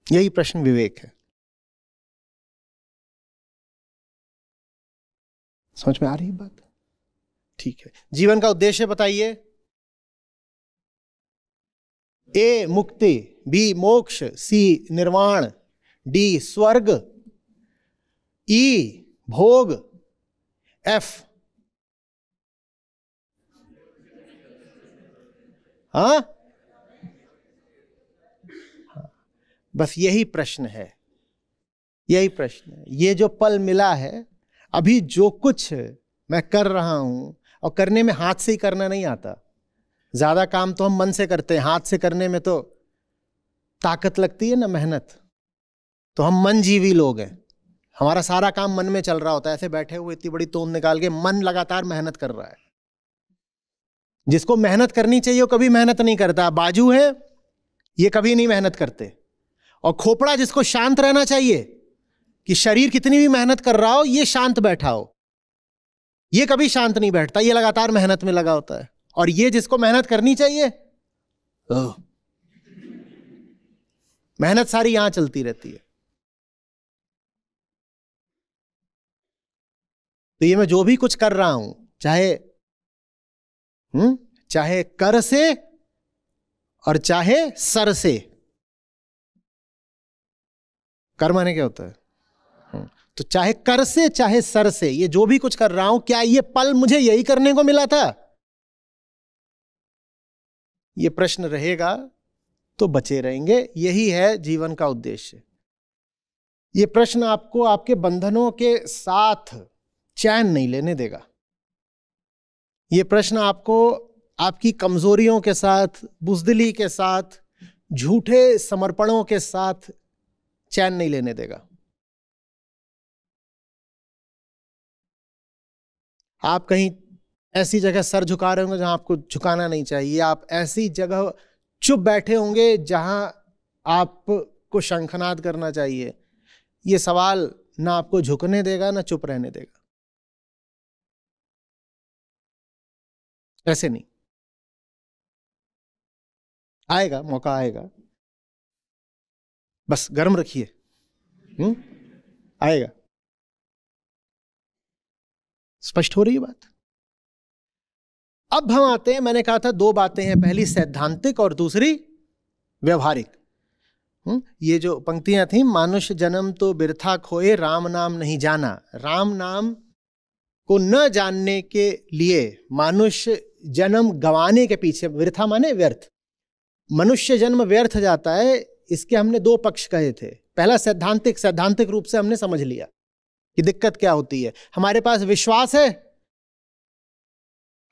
यही प्रश्न विवेक है। समझ में आ रही है बात? ठीक है। जीवन का उद्देश्य बताइए। ए मुक्ति, बी मोक्ष, सी निर्वाण, डी स्वर्ग, ई भोग, एफ बस यही प्रश्न है, यही प्रश्न है। ये जो पल मिला है, अभी जो कुछ मैं कर रहा हूं, और करने में हाथ से ही करना नहीं आता। ज्यादा काम तो हम मन से करते हैं, हाथ से करने में तो ताकत लगती है ना, मेहनत। तो हम मन जीवी लोग हैं, हमारा सारा काम मन में चल रहा होता है। ऐसे बैठे हुए इतनी बड़ी तोंद निकाल के मन लगातार मेहनत कर रहा है। जिसको मेहनत करनी चाहिए वो कभी मेहनत नहीं करता। बाजू है, ये कभी नहीं मेहनत करते। और खोपड़ा जिसको शांत रहना चाहिए, कि शरीर कितनी भी मेहनत कर रहा हो ये शांत बैठा हो, ये कभी शांत नहीं बैठता, ये लगातार मेहनत में लगा होता है। और ये जिसको मेहनत करनी चाहिए, मेहनत सारी यहां चलती रहती है। तो ये मैं जो भी कुछ कर रहा हूं, चाहे कर से और चाहे सर से। कर माने क्या होता है? तो चाहे कर से चाहे सर से, ये जो भी कुछ कर रहा हूं, क्या ये पल मुझे यही करने को मिला था? ये प्रश्न रहेगा तो बचे रहेंगे। यही है जीवन का उद्देश्य। ये प्रश्न आपको आपके बंधनों के साथ चैन नहीं लेने देगा। ये प्रश्न आपको आपकी कमजोरियों के साथ, बुजदिली के साथ, झूठे समर्पणों के साथ चैन नहीं लेने देगा। आप कहीं ऐसी जगह सर झुका रहे होंगे जहां आपको झुकाना नहीं चाहिए। आप ऐसी जगह चुप बैठे होंगे जहां आपको शंखनाद करना चाहिए। ये सवाल ना आपको झुकने देगा ना चुप रहने देगा। ऐसे नहीं, आएगा, मौका आएगा, बस गर्म रखिए। आएगा। स्पष्ट हो रही है बात? अब हम आते हैं, मैंने कहा था दो बातें हैं, पहली सैद्धांतिक और दूसरी व्यवहारिक। ये जो पंक्तियां थी, मानुष जन्म तो बिरथा खोए, राम नाम नहीं जाना। राम नाम को न जानने के लिए मनुष्य जन्म गंवाने के पीछे, बिरथा माने व्यर्थ, मनुष्य जन्म व्यर्थ जाता है। इसके हमने दो पक्ष कहे थे। पहला सैद्धांतिक रूप से हमने समझ लिया कि दिक्कत क्या होती है। हमारे पास विश्वास है,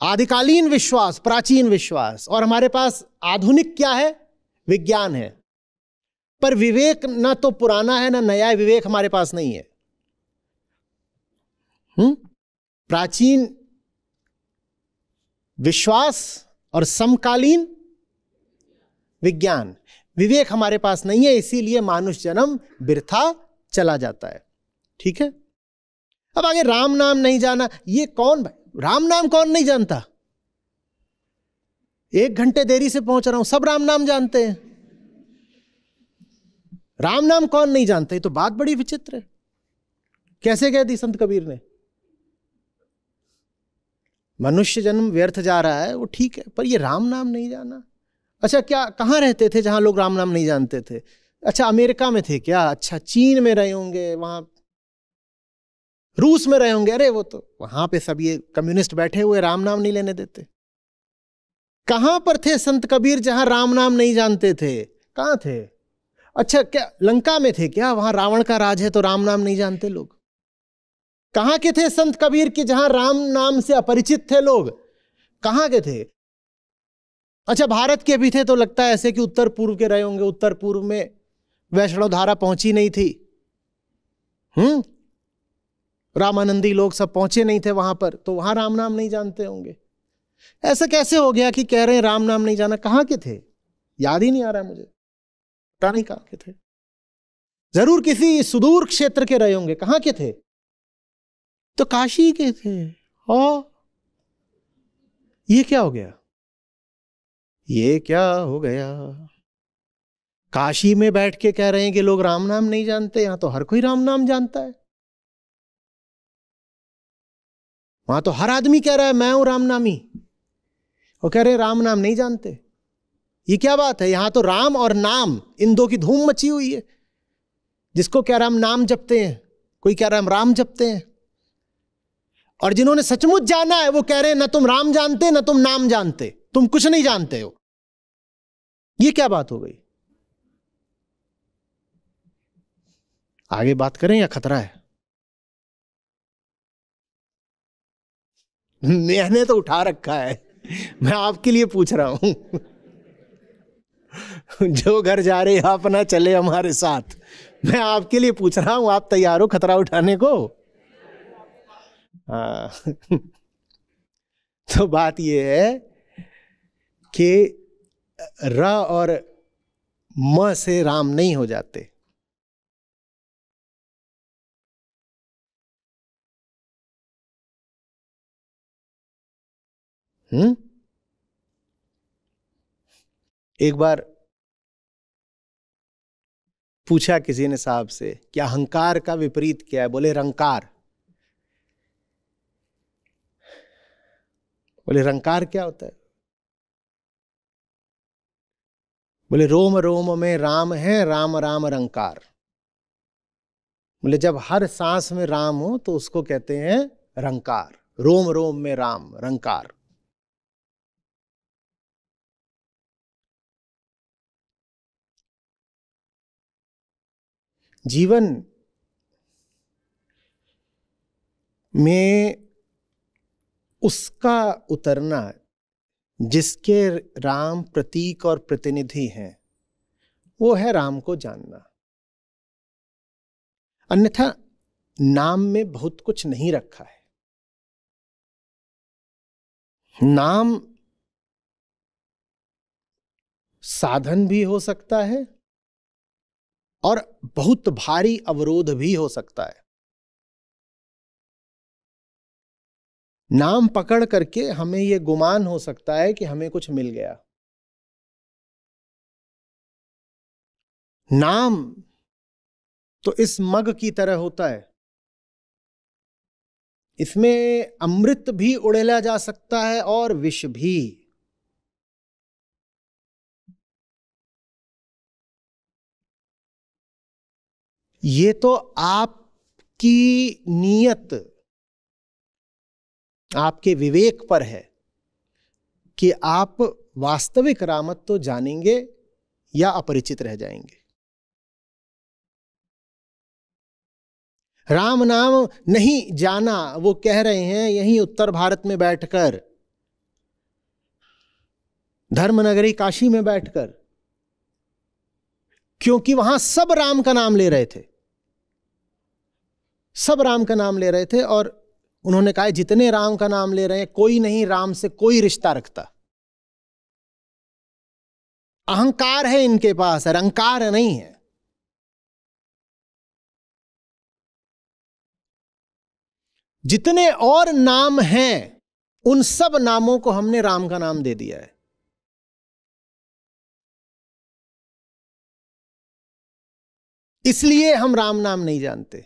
आदिकालीन विश्वास, प्राचीन विश्वास, और हमारे पास आधुनिक क्या है? विज्ञान है। पर विवेक ना तो पुराना है ना नया है, विवेक हमारे पास नहीं है। प्राचीन विश्वास और समकालीन विज्ञान, विवेक हमारे पास नहीं है, इसीलिए मानुष जन्म बिरथा चला जाता है। ठीक है। अब आगे राम नाम नहीं जाना, ये कौन भाई? राम नाम कौन नहीं जानता? 1 घंटे देरी से पहुंच रहा हूं, सब राम नाम जानते हैं। राम नाम कौन नहीं जानते? तो बात बड़ी विचित्र है। कैसे कह दी संत कबीर ने? मनुष्य जन्म व्यर्थ जा रहा है, वो ठीक है, पर ये राम नाम नहीं जाना। अच्छा, क्या कहां रहते थे जहां लोग राम नाम नहीं जानते थे? अच्छा, अमेरिका में थे क्या? अच्छा, चीन में रहे होंगे, वहां रूस में रहे होंगे। अरे वो तो वहां पे सब ये कम्युनिस्ट बैठे हुए, राम नाम नहीं लेने देते। कहां पर थे संत कबीर जहां राम नाम नहीं जानते थे? कहां थे? अच्छा, क्या लंका में थे क्या? वहां रावण का राज है तो राम नाम नहीं जानते लोग। कहां के थे संत कबीर के जहां राम नाम से अपरिचित थे लोग? कहां के थे? अच्छा, भारत के भी थे तो लगता है ऐसे कि उत्तर पूर्व के रहे होंगे। उत्तर पूर्व में वैष्णव धारा पहुंची नहीं थी, रामानंदी लोग सब पहुंचे नहीं थे वहां पर, तो वहां राम नाम नहीं जानते होंगे। ऐसा कैसे हो गया कि कह रहे हैं राम नाम नहीं जाना? कहां के थे, याद ही नहीं आ रहा मुझे, पता नहीं कहां के थे। जरूर किसी सुदूर क्षेत्र के रहे होंगे। कहां के थे? तो काशी के थे। ये क्या हो गया, ये क्या हो गया? काशी में बैठ के कह रहे हैं कि लोग राम नाम नहीं जानते, यहां तो हर कोई राम नाम जानता है। वहां तो हर आदमी कह रहा है मैं हूं राम नामी, वो कह रहे राम नाम नहीं जानते। ये क्या बात है? यहां तो राम और नाम, इन दो की धूम मची हुई है। जिसको कह रहा हम नाम जपते हैं, कोई कह रहा हम राम जपते हैं। और जिन्होंने सचमुच जाना है वो कह रहे हैं ना तुम राम जानते ना तुम नाम जानते, तुम कुछ नहीं जानते हो। ये क्या बात हो गई? आगे बात करें या खतरा है? मैंने तो उठा रखा है, मैं आपके लिए पूछ रहा हूं। जो घर जा रहे आप ना चले हमारे साथ, मैं आपके लिए पूछ रहा हूं, आप तैयार हो खतरा उठाने को? हाँ। तो बात यह है कि र और म से राम नहीं हो जाते। एक बार पूछा किसी ने साहब से कि अहंकार का विपरीत क्या है? बोले रंकार। बोले रंकार क्या होता है? बोले रोम रोम में राम है, राम राम रंकार। बोले जब हर सांस में राम हो तो उसको कहते हैं रंकार। रोम रोम में राम, रंकार। जीवन में उसका उतरना जिसके राम प्रतीक और प्रतिनिधि हैं, वो है राम को जानना। अन्यथा नाम में बहुत कुछ नहीं रखा है। नाम साधन भी हो सकता है और बहुत भारी अवरोध भी हो सकता है। नाम पकड़ करके हमें यह गुमान हो सकता है कि हमें कुछ मिल गया। नाम तो इस मग की तरह होता है, इसमें अमृत भी उड़ेला जा सकता है और विष भी। ये तो आपकी नीयत, आपके विवेक पर है कि आप वास्तविक रामत्व जानेंगे या अपरिचित रह जाएंगे। राम नाम नहीं जाना, वो कह रहे हैं यहीं उत्तर भारत में बैठकर, धर्मनगरी काशी में बैठकर, क्योंकि वहां सब राम का नाम ले रहे थे, सब राम का नाम ले रहे थे। और उन्होंने कहा जितने राम का नाम ले रहे हैं कोई नहीं राम से कोई रिश्ता रखता। अहंकार है इनके पास, रंकार नहीं है। जितने और नाम हैं उन सब नामों को हमने राम का नाम दे दिया है। इसलिए हम राम नाम नहीं जानते।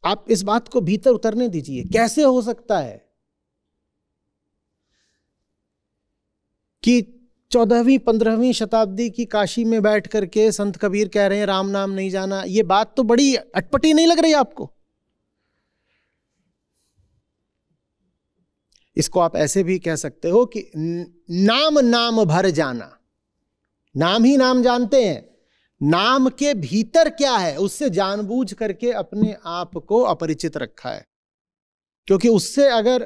आप इस बात को भीतर उतरने दीजिए। कैसे हो सकता है कि 14वीं 15वीं शताब्दी की काशी में बैठ करके संत कबीर कह रहे हैं राम नाम नहीं जाना? ये बात तो बड़ी अटपटी नहीं लग रही आपको? इसको आप ऐसे भी कह सकते हो कि नाम नाम भर जाना। नाम ही नाम जानते हैं, नाम के भीतर क्या है उससे जानबूझ करके अपने आप को अपरिचित रखा है। क्योंकि उससे अगर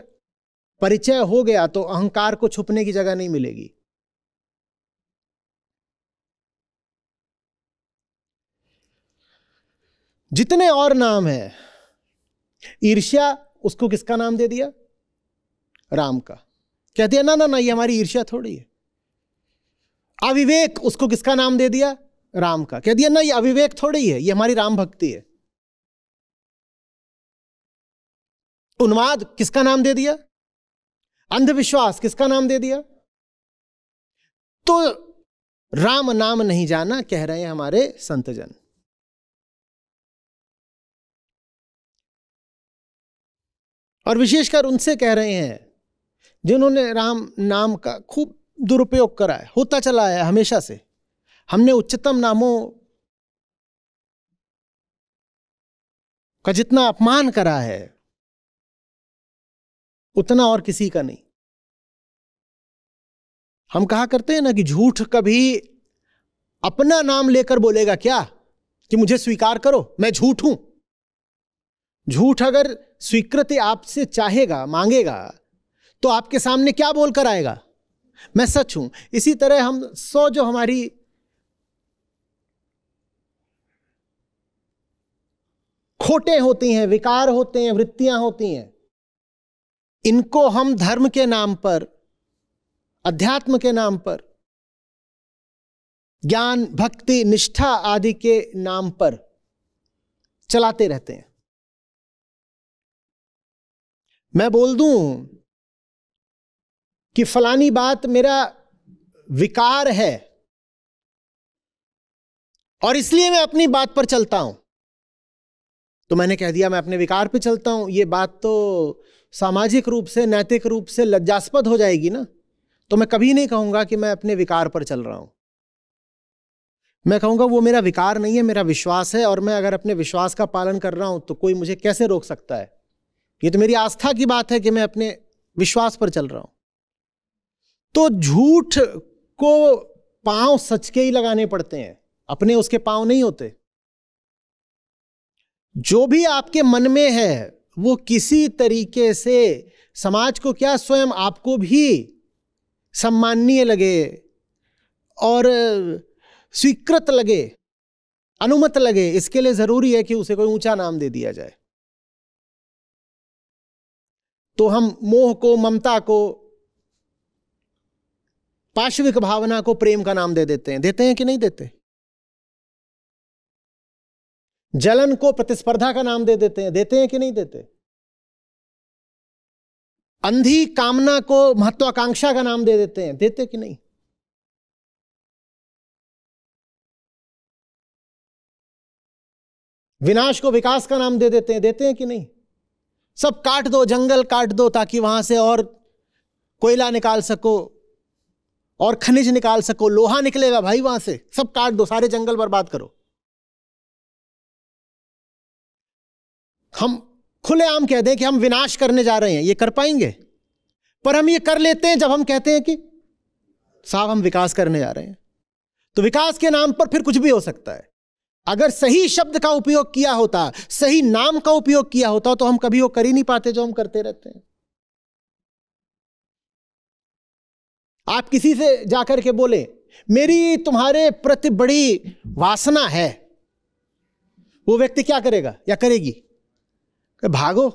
परिचय हो गया तो अहंकार को छुपने की जगह नहीं मिलेगी। जितने और नाम है, ईर्ष्या, उसको किसका नाम दे दिया? राम का। कह दिया ना ना ना, ये हमारी ईर्ष्या थोड़ी है। अविवेक, उसको किसका नाम दे दिया? राम का। कह दिया ना, ये अविवेक थोड़ी है, ये हमारी राम भक्ति है। उन्माद, किसका नाम दे दिया? अंधविश्वास, किसका नाम दे दिया? तो राम नाम नहीं जाना, कह रहे हैं हमारे संतजन। और विशेषकर उनसे कह रहे हैं जिन्होंने राम नाम का खूब दुरुपयोग करा है, होता चला है हमेशा से। हमने उच्चतम नामों का जितना अपमान करा है उतना और किसी का नहीं। हम कहा करते हैं ना कि झूठ कभी अपना नाम लेकर बोलेगा क्या कि मुझे स्वीकार करो, मैं झूठ हूं। झूठ अगर स्वीकृति आपसे चाहेगा, मांगेगा, तो आपके सामने क्या बोलकर आएगा? मैं सच हूं। इसी तरह हम 100 जो हमारी खोटे होती हैं, विकार होते हैं, वृत्तियां होती हैं, इनको हम धर्म के नाम पर, अध्यात्म के नाम पर, ज्ञान, भक्ति, निष्ठा आदि के नाम पर चलाते रहते हैं। मैं बोल दूं कि फलानी बात मेरा विकार है और इसलिए मैं अपनी बात पर चलता हूं, तो मैंने कह दिया मैं अपने विकार पे चलता हूं। ये बात तो सामाजिक रूप से, नैतिक रूप से लज्जास्पद हो जाएगी ना। तो मैं कभी नहीं कहूंगा कि मैं अपने विकार पर चल रहा हूं। मैं कहूंगा वो मेरा विकार नहीं है, मेरा विश्वास है, और मैं अगर अपने विश्वास का पालन कर रहा हूं तो कोई मुझे कैसे रोक सकता है? ये तो मेरी आस्था की बात है कि मैं अपने विश्वास पर चल रहा हूं। तो झूठ को पांव सच के ही लगाने पड़ते हैं, अपने उसके पांव नहीं होते। जो भी आपके मन में है वो किसी तरीके से समाज को क्या, स्वयं आपको भी सम्माननीय लगे और स्वीकृत लगे, अनुमत लगे, इसके लिए जरूरी है कि उसे कोई ऊंचा नाम दे दिया जाए। तो हम मोह को, ममता को, पाशविक भावना को प्रेम का नाम दे देते हैं। देते हैं कि नहीं देते? जलन को प्रतिस्पर्धा का नाम दे देते हैं। देते हैं कि नहीं देते? अंधी कामना को महत्वाकांक्षा का नाम दे देते हैं। देते कि नहीं? विनाश को विकास का नाम दे देते हैं। देते हैं कि नहीं? सब काट दो, जंगल काट दो ताकि वहां से और कोयला निकाल सको और खनिज निकाल सको। लोहा निकलेगा भाई वहां से, सब काट दो, सारे जंगल बर्बाद करो। हम खुलेआम कह दें कि हम विनाश करने जा रहे हैं, ये कर पाएंगे? पर हम ये कर लेते हैं जब हम कहते हैं कि साहब हम विकास करने जा रहे हैं। तो विकास के नाम पर फिर कुछ भी हो सकता है। अगर सही शब्द का उपयोग किया होता, सही नाम का उपयोग किया होता, तो हम कभी वो कर ही नहीं पाते जो हम करते रहते हैं। आप किसी से जाकर के बोले मेरी तुम्हारे प्रति बड़ी वासना है, वो व्यक्ति क्या करेगा या करेगी? भागो,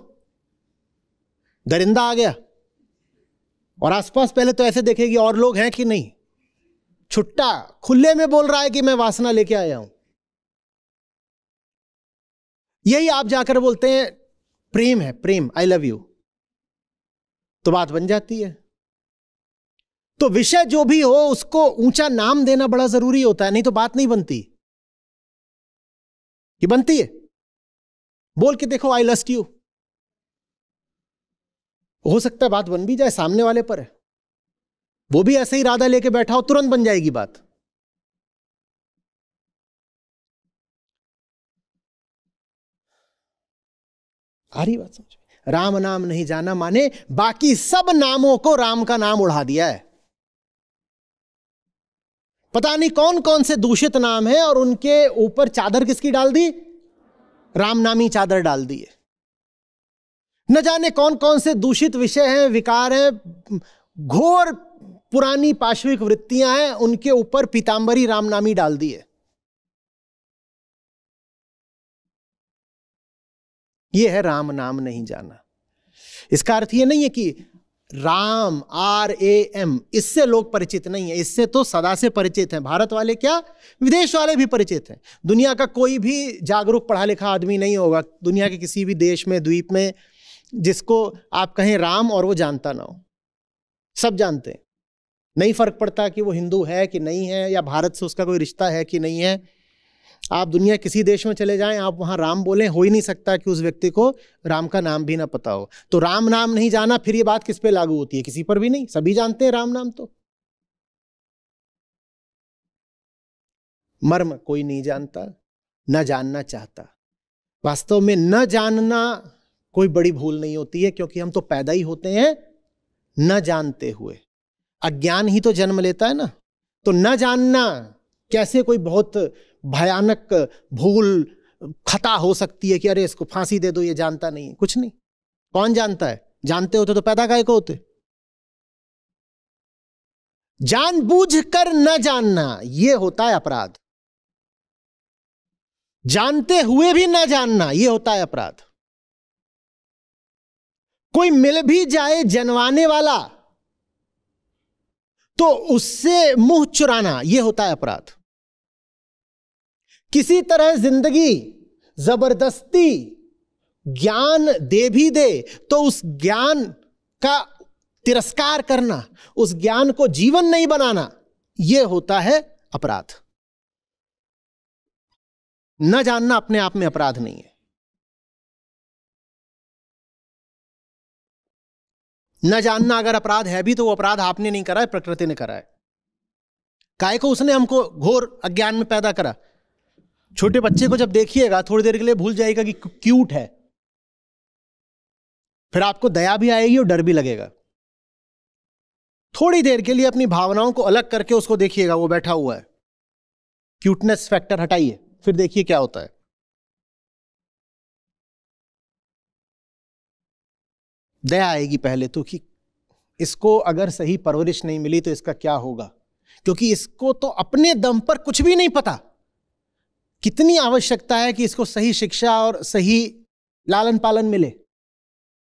दरिंदा आ गया। और आसपास पहले तो ऐसे देखेगी और लोग हैं कि नहीं। छुट्टा खुले में बोल रहा है कि मैं वासना लेके आया हूं। यही आप जाकर बोलते हैं प्रेम है, प्रेम, आई लव यू, तो बात बन जाती है। तो विषय जो भी हो उसको ऊंचा नाम देना बड़ा जरूरी होता है, नहीं तो बात नहीं बनती। ये बनती है, बोल के देखो आई लस्ट यू, हो सकता है बात बन भी जाए, सामने वाले पर है, वो भी ऐसे ही इरादा लेके बैठा हो, तुरंत बन जाएगी बात। आ रही बात समझ में? राम नाम नहीं जाना माने बाकी सब नामों को राम का नाम उड़ा दिया है। पता नहीं कौन कौन से दूषित नाम है और उनके ऊपर चादर किसकी डाल दी? राम नामी चादर डाल दी है। न जाने कौन कौन से दूषित विषय हैं, विकार हैं, घोर पुरानी पाशविक वृत्तियां हैं, उनके ऊपर पीतांबरी रामनामी डाल दी है। ये है राम नाम नहीं जाना। इसका अर्थ ये नहीं है कि राम RAM इससे लोग परिचित नहीं है, इससे तो सदा से परिचित हैं। भारत वाले क्या, विदेश वाले भी परिचित हैं। दुनिया का कोई भी जागरूक पढ़ा लिखा आदमी नहीं होगा दुनिया के किसी भी देश में, द्वीप में, जिसको आप कहें राम और वो जानता ना हो। सब जानते हैं, नहीं फर्क पड़ता कि वो हिंदू है कि नहीं है, या भारत से उसका कोई रिश्ता है कि नहीं है। आप दुनिया किसी देश में चले जाएं, आप वहां राम बोलें, हो ही नहीं सकता कि उस व्यक्ति को राम का नाम भी ना पता हो। तो राम नाम नहीं जाना, फिर ये बात किस पे लागू होती है? किसी पर भी नहीं, सभी जानते हैं राम नाम। तो मर्म कोई नहीं जानता, न जानना चाहता। वास्तव में न जानना कोई बड़ी भूल नहीं होती है, क्योंकि हम तो पैदा ही होते हैं न जानते हुए। अज्ञान ही तो जन्म लेता है ना। तो न जानना कैसे कोई बहुत भयानक भूल, खता हो सकती है कि अरे इसको फांसी दे दो, ये जानता नहीं है? कुछ नहीं। कौन जानता है? जानते होते तो पैदा काहे को होते? जानबूझकर न जानना ये होता है अपराध। जानते हुए भी न जानना ये होता है अपराध। कोई मिल भी जाए जनवाने वाला तो उससे मुंह चुराना ये होता है अपराध। किसी तरह जिंदगी जबरदस्ती ज्ञान दे भी दे तो उस ज्ञान का तिरस्कार करना, उस ज्ञान को जीवन नहीं बनाना, यह होता है अपराध। न जानना अपने आप में अपराध नहीं है। न जानना अगर अपराध है भी तो वो अपराध आपने नहीं करा है, प्रकृति ने करा है। काहे को उसने हमको घोर अज्ञान में पैदा करा। छोटे बच्चे को जब देखिएगा थोड़ी देर के लिए भूल जाएगा कि क्यूट है, फिर आपको दया भी आएगी और डर भी लगेगा। थोड़ी देर के लिए अपनी भावनाओं को अलग करके उसको देखिएगा, वो बैठा हुआ है, क्यूटनेस फैक्टर हटाइए, फिर देखिए क्या होता है। दया आएगी पहले तो कि इसको अगर सही परवरिश नहीं मिली तो इसका क्या होगा, क्योंकि इसको तो अपने दम पर कुछ भी नहीं पता। कितनी आवश्यकता है कि इसको सही शिक्षा और सही लालन पालन मिले।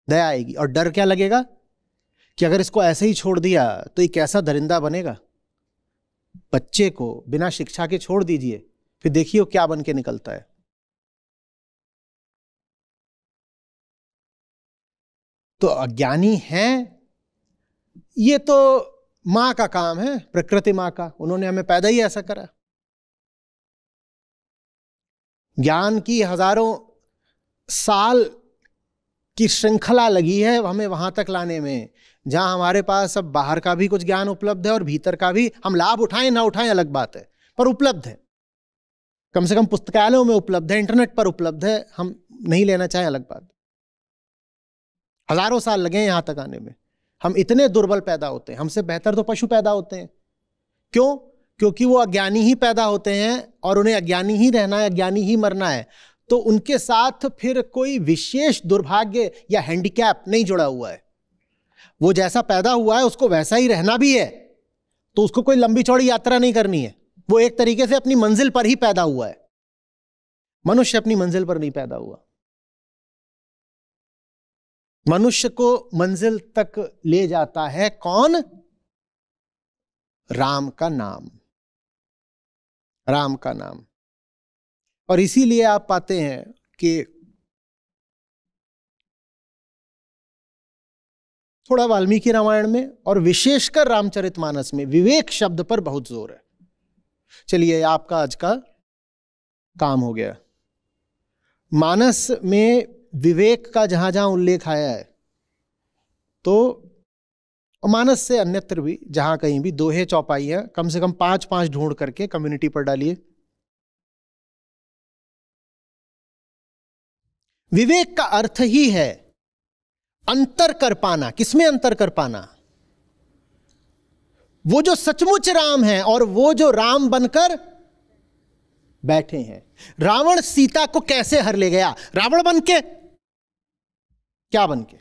दया आएगी। और डर क्या लगेगा कि अगर इसको ऐसे ही छोड़ दिया तो ये कैसा दरिंदा बनेगा। बच्चे को बिना शिक्षा के छोड़ दीजिए, फिर देखिए वो क्या बन के निकलता है। तो अज्ञानी हैं, ये तो मां का काम है, प्रकृति मां का, उन्होंने हमें पैदा ही ऐसा करा। ज्ञान की हजारों साल की श्रृंखला लगी है हमें वहां तक लाने में, जहां हमारे पास अब बाहर का भी कुछ ज्ञान उपलब्ध है और भीतर का भी। हम लाभ उठाएं ना उठाएं अलग बात है, पर उपलब्ध है। कम से कम पुस्तकालयों में उपलब्ध है, इंटरनेट पर उपलब्ध है। हम नहीं लेना चाहें अलग बात। हजारों साल लगे यहां तक आने में। हम इतने दुर्बल पैदा होते हैं, हमसे बेहतर तो पशु पैदा होते हैं। क्यों? क्योंकि वो अज्ञानी ही पैदा होते हैं और उन्हें अज्ञानी ही रहना है, अज्ञानी ही मरना है। तो उनके साथ फिर कोई विशेष दुर्भाग्य या हैंडीकैप नहीं जुड़ा हुआ है। वो जैसा पैदा हुआ है उसको वैसा ही रहना भी है, तो उसको कोई लंबी चौड़ी यात्रा नहीं करनी है। वो एक तरीके से अपनी मंजिल पर ही पैदा हुआ है। मनुष्य अपनी मंजिल पर नहीं पैदा हुआ। मनुष्य को मंजिल तक ले जाता है कौन? राम का नाम। राम का नाम। और इसीलिए आप पाते हैं कि थोड़ा वाल्मीकि रामायण में और विशेषकर रामचरितमानस में विवेक शब्द पर बहुत जोर है। चलिए, आपका आज का काम हो गया। मानस में विवेक का जहां जहां उल्लेख आया है, तो मानस से अन्यत्र भी जहां कहीं भी दोहे चौपाइयां कम से कम 5-5 ढूंढ करके कम्युनिटी पर डालिए। विवेक का अर्थ ही है अंतर कर पाना। किसमें अंतर कर पाना? वो जो सचमुच राम है और वो जो राम बनकर बैठे हैं। रावण सीता को कैसे हर ले गया? रावण बन के? क्या बन के?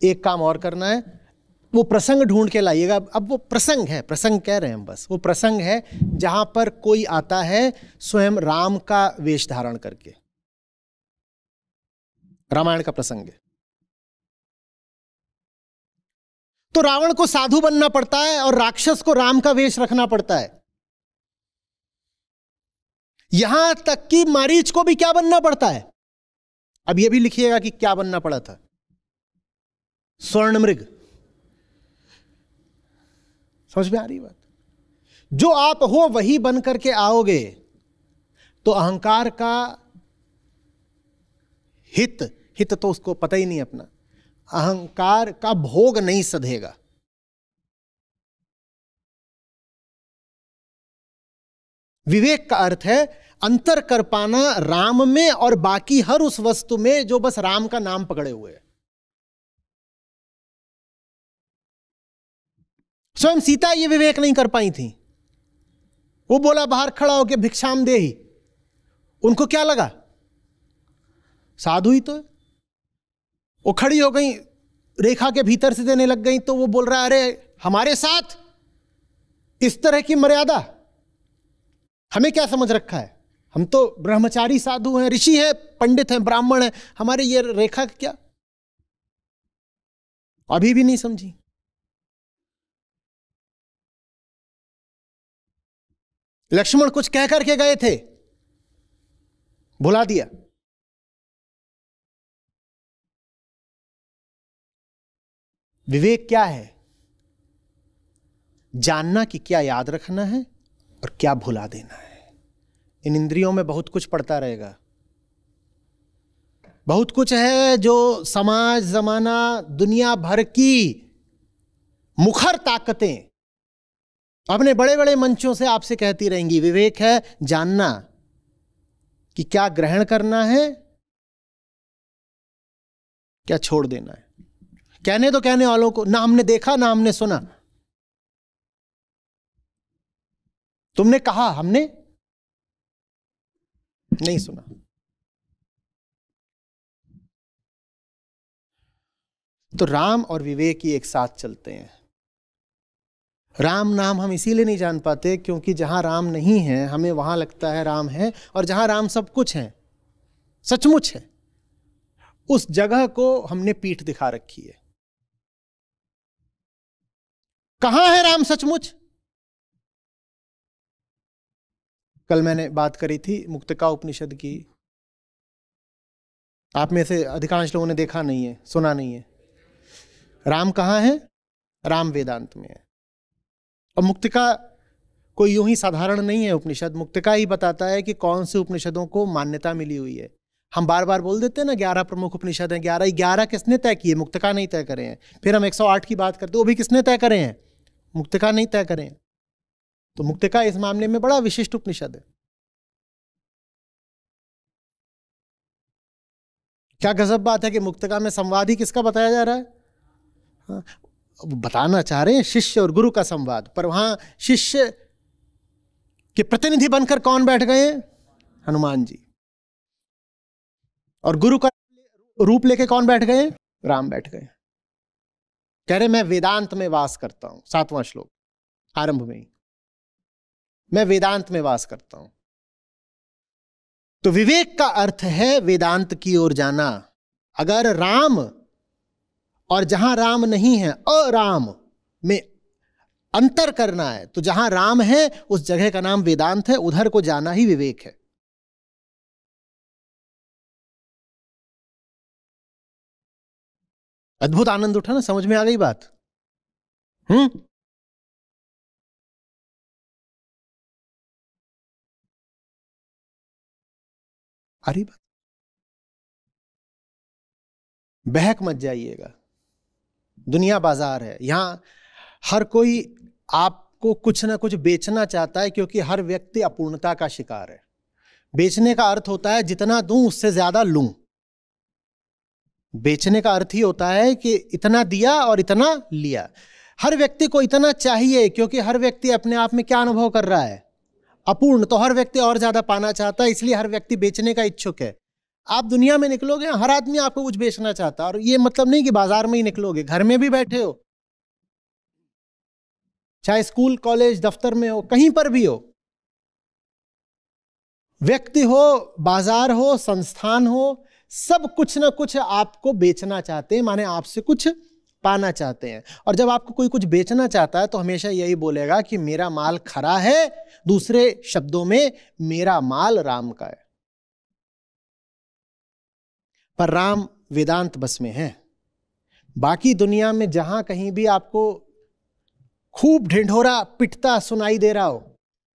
एक काम और करना है, वो प्रसंग ढूंढ के लाइएगा। अब वो प्रसंग है, प्रसंग कह रहे हैं हम बस, वो प्रसंग है जहां पर कोई आता है स्वयं राम का वेश धारण करके। रामायण का प्रसंग है। तो रावण को साधु बनना पड़ता है और राक्षस को राम का वेश रखना पड़ता है। यहां तक कि मारीच को भी क्या बनना पड़ता है? अब यह भी लिखिएगा कि क्या बनना पड़ा था। स्वर्ण मृग। समझ में आ रही बात? जो आप हो वही बन करके आओगे तो अहंकार का हित तो उसको पता ही नहीं अपना, अहंकार का भोग नहीं सधेगा। विवेक का अर्थ है अंतर कर पाना राम में और बाकी हर उस वस्तु में जो बस राम का नाम पकड़े हुए है। स्वयं सीता ये विवेक नहीं कर पाई थी। वो बोला बाहर खड़ा होकर भिक्षाम दे ही, उनको क्या लगा साधु ही तो है। वो खड़ी हो गई, रेखा के भीतर से देने लग गई, तो वो बोल रहा है अरे हमारे साथ इस तरह की मर्यादा, हमें क्या समझ रखा है, हम तो ब्रह्मचारी साधु हैं, ऋषि हैं, पंडित हैं, ब्राह्मण हैं, हमारे ये रेखा क्या। अभी भी नहीं समझी। लक्ष्मण कुछ कह करके गए थे, भुला दिया। विवेक क्या है? जानना कि क्या याद रखना है और क्या भुला देना है। इन इंद्रियों में बहुत कुछ पड़ता रहेगा, बहुत कुछ है जो समाज जमाना दुनिया भर की मुखर ताकतें अपने बड़े बड़े मंचों से आपसे कहती रहेंगी। विवेक है जानना कि क्या ग्रहण करना है, क्या छोड़ देना है। कहने तो कहने वालों को, ना हमने देखा ना हमने सुना, तुमने कहा हमने नहीं सुना। तो राम और विवेक ही एक साथ चलते हैं। राम नाम हम इसीलिए नहीं जान पाते क्योंकि जहां राम नहीं है हमें वहां लगता है राम है, और जहां राम सब कुछ है, सचमुच है, उस जगह को हमने पीठ दिखा रखी है। कहां है राम सचमुच? कल मैंने बात करी थी मुक्तिका उपनिषद की, आप में से अधिकांश लोगों ने देखा नहीं है, सुना नहीं है। राम कहां है? राम वेदांत में है। और मुक्तिका कोई यूं ही साधारण नहीं है उपनिषद, मुक्तिका ही बताता है कि कौन से उपनिषदों को मान्यता मिली हुई है। हम बार बार बोल देते हैं ना 11 प्रमुख उपनिषद हैं, 11 किसने तय किए? मुक्तिका नहीं तय करे हैं। फिर हम 108 की बात करते हैं, वो भी किसने तय करे हैं? मुक्तिका नहीं तय करे हैं। तो मुक्तिका इस मामले में बड़ा विशिष्ट उपनिषद है। क्या गजब बात है कि मुक्तिका में संवाद ही किसका बताया जा रहा है? हाँ, बताना चाह रहे हैं शिष्य और गुरु का संवाद, पर वहां शिष्य के प्रतिनिधि बनकर कौन बैठ गए? हनुमान जी। और गुरु का रूप लेके कौन बैठ गए? राम बैठ गए। कह रहे मैं वेदांत में वास करता हूं, 7वां श्लोक आरंभ में ही, मैं वेदांत में वास करता हूं। तो विवेक का अर्थ है वेदांत की ओर जाना। अगर राम और जहां राम नहीं है, अराम में अंतर करना है, तो जहां राम है उस जगह का नाम वेदांत है, उधर को जाना ही विवेक है। अद्भुत आनंद उठा ना? समझ में आ गई बात? अरे बात, बहक मत जाइएगा। दुनिया बाजार है, यहां हर कोई आपको कुछ ना कुछ बेचना चाहता है, क्योंकि हर व्यक्ति अपूर्णता का शिकार है। बेचने का अर्थ होता है जितना दूं उससे ज्यादा लूं। बेचने का अर्थ ही होता है कि इतना दिया और इतना लिया। हर व्यक्ति को इतना चाहिए, क्योंकि हर व्यक्ति अपने आप में क्या अनुभव कर रहा है? अपूर्ण। तो हर व्यक्ति और ज्यादा पाना चाहता है, इसलिए हर व्यक्ति बेचने का इच्छुक है। आप दुनिया में निकलोगे, हर आदमी आपको कुछ बेचना चाहता है। और ये मतलब नहीं कि बाजार में ही निकलोगे, घर में भी बैठे हो, चाहे स्कूल कॉलेज दफ्तर में हो, कहीं पर भी हो, व्यक्ति हो, बाजार हो, संस्थान हो, सब कुछ ना कुछ आपको बेचना चाहते हैं, माने आपसे कुछ पाना चाहते हैं। और जब आपको कोई कुछ बेचना चाहता है तो हमेशा यही बोलेगा कि मेरा माल खरा है, दूसरे शब्दों में मेरा माल राम का है। पर राम वेदांत बस में है। बाकी दुनिया में जहां कहीं भी आपको खूब ढिंढोरा पिटता सुनाई दे रहा हो,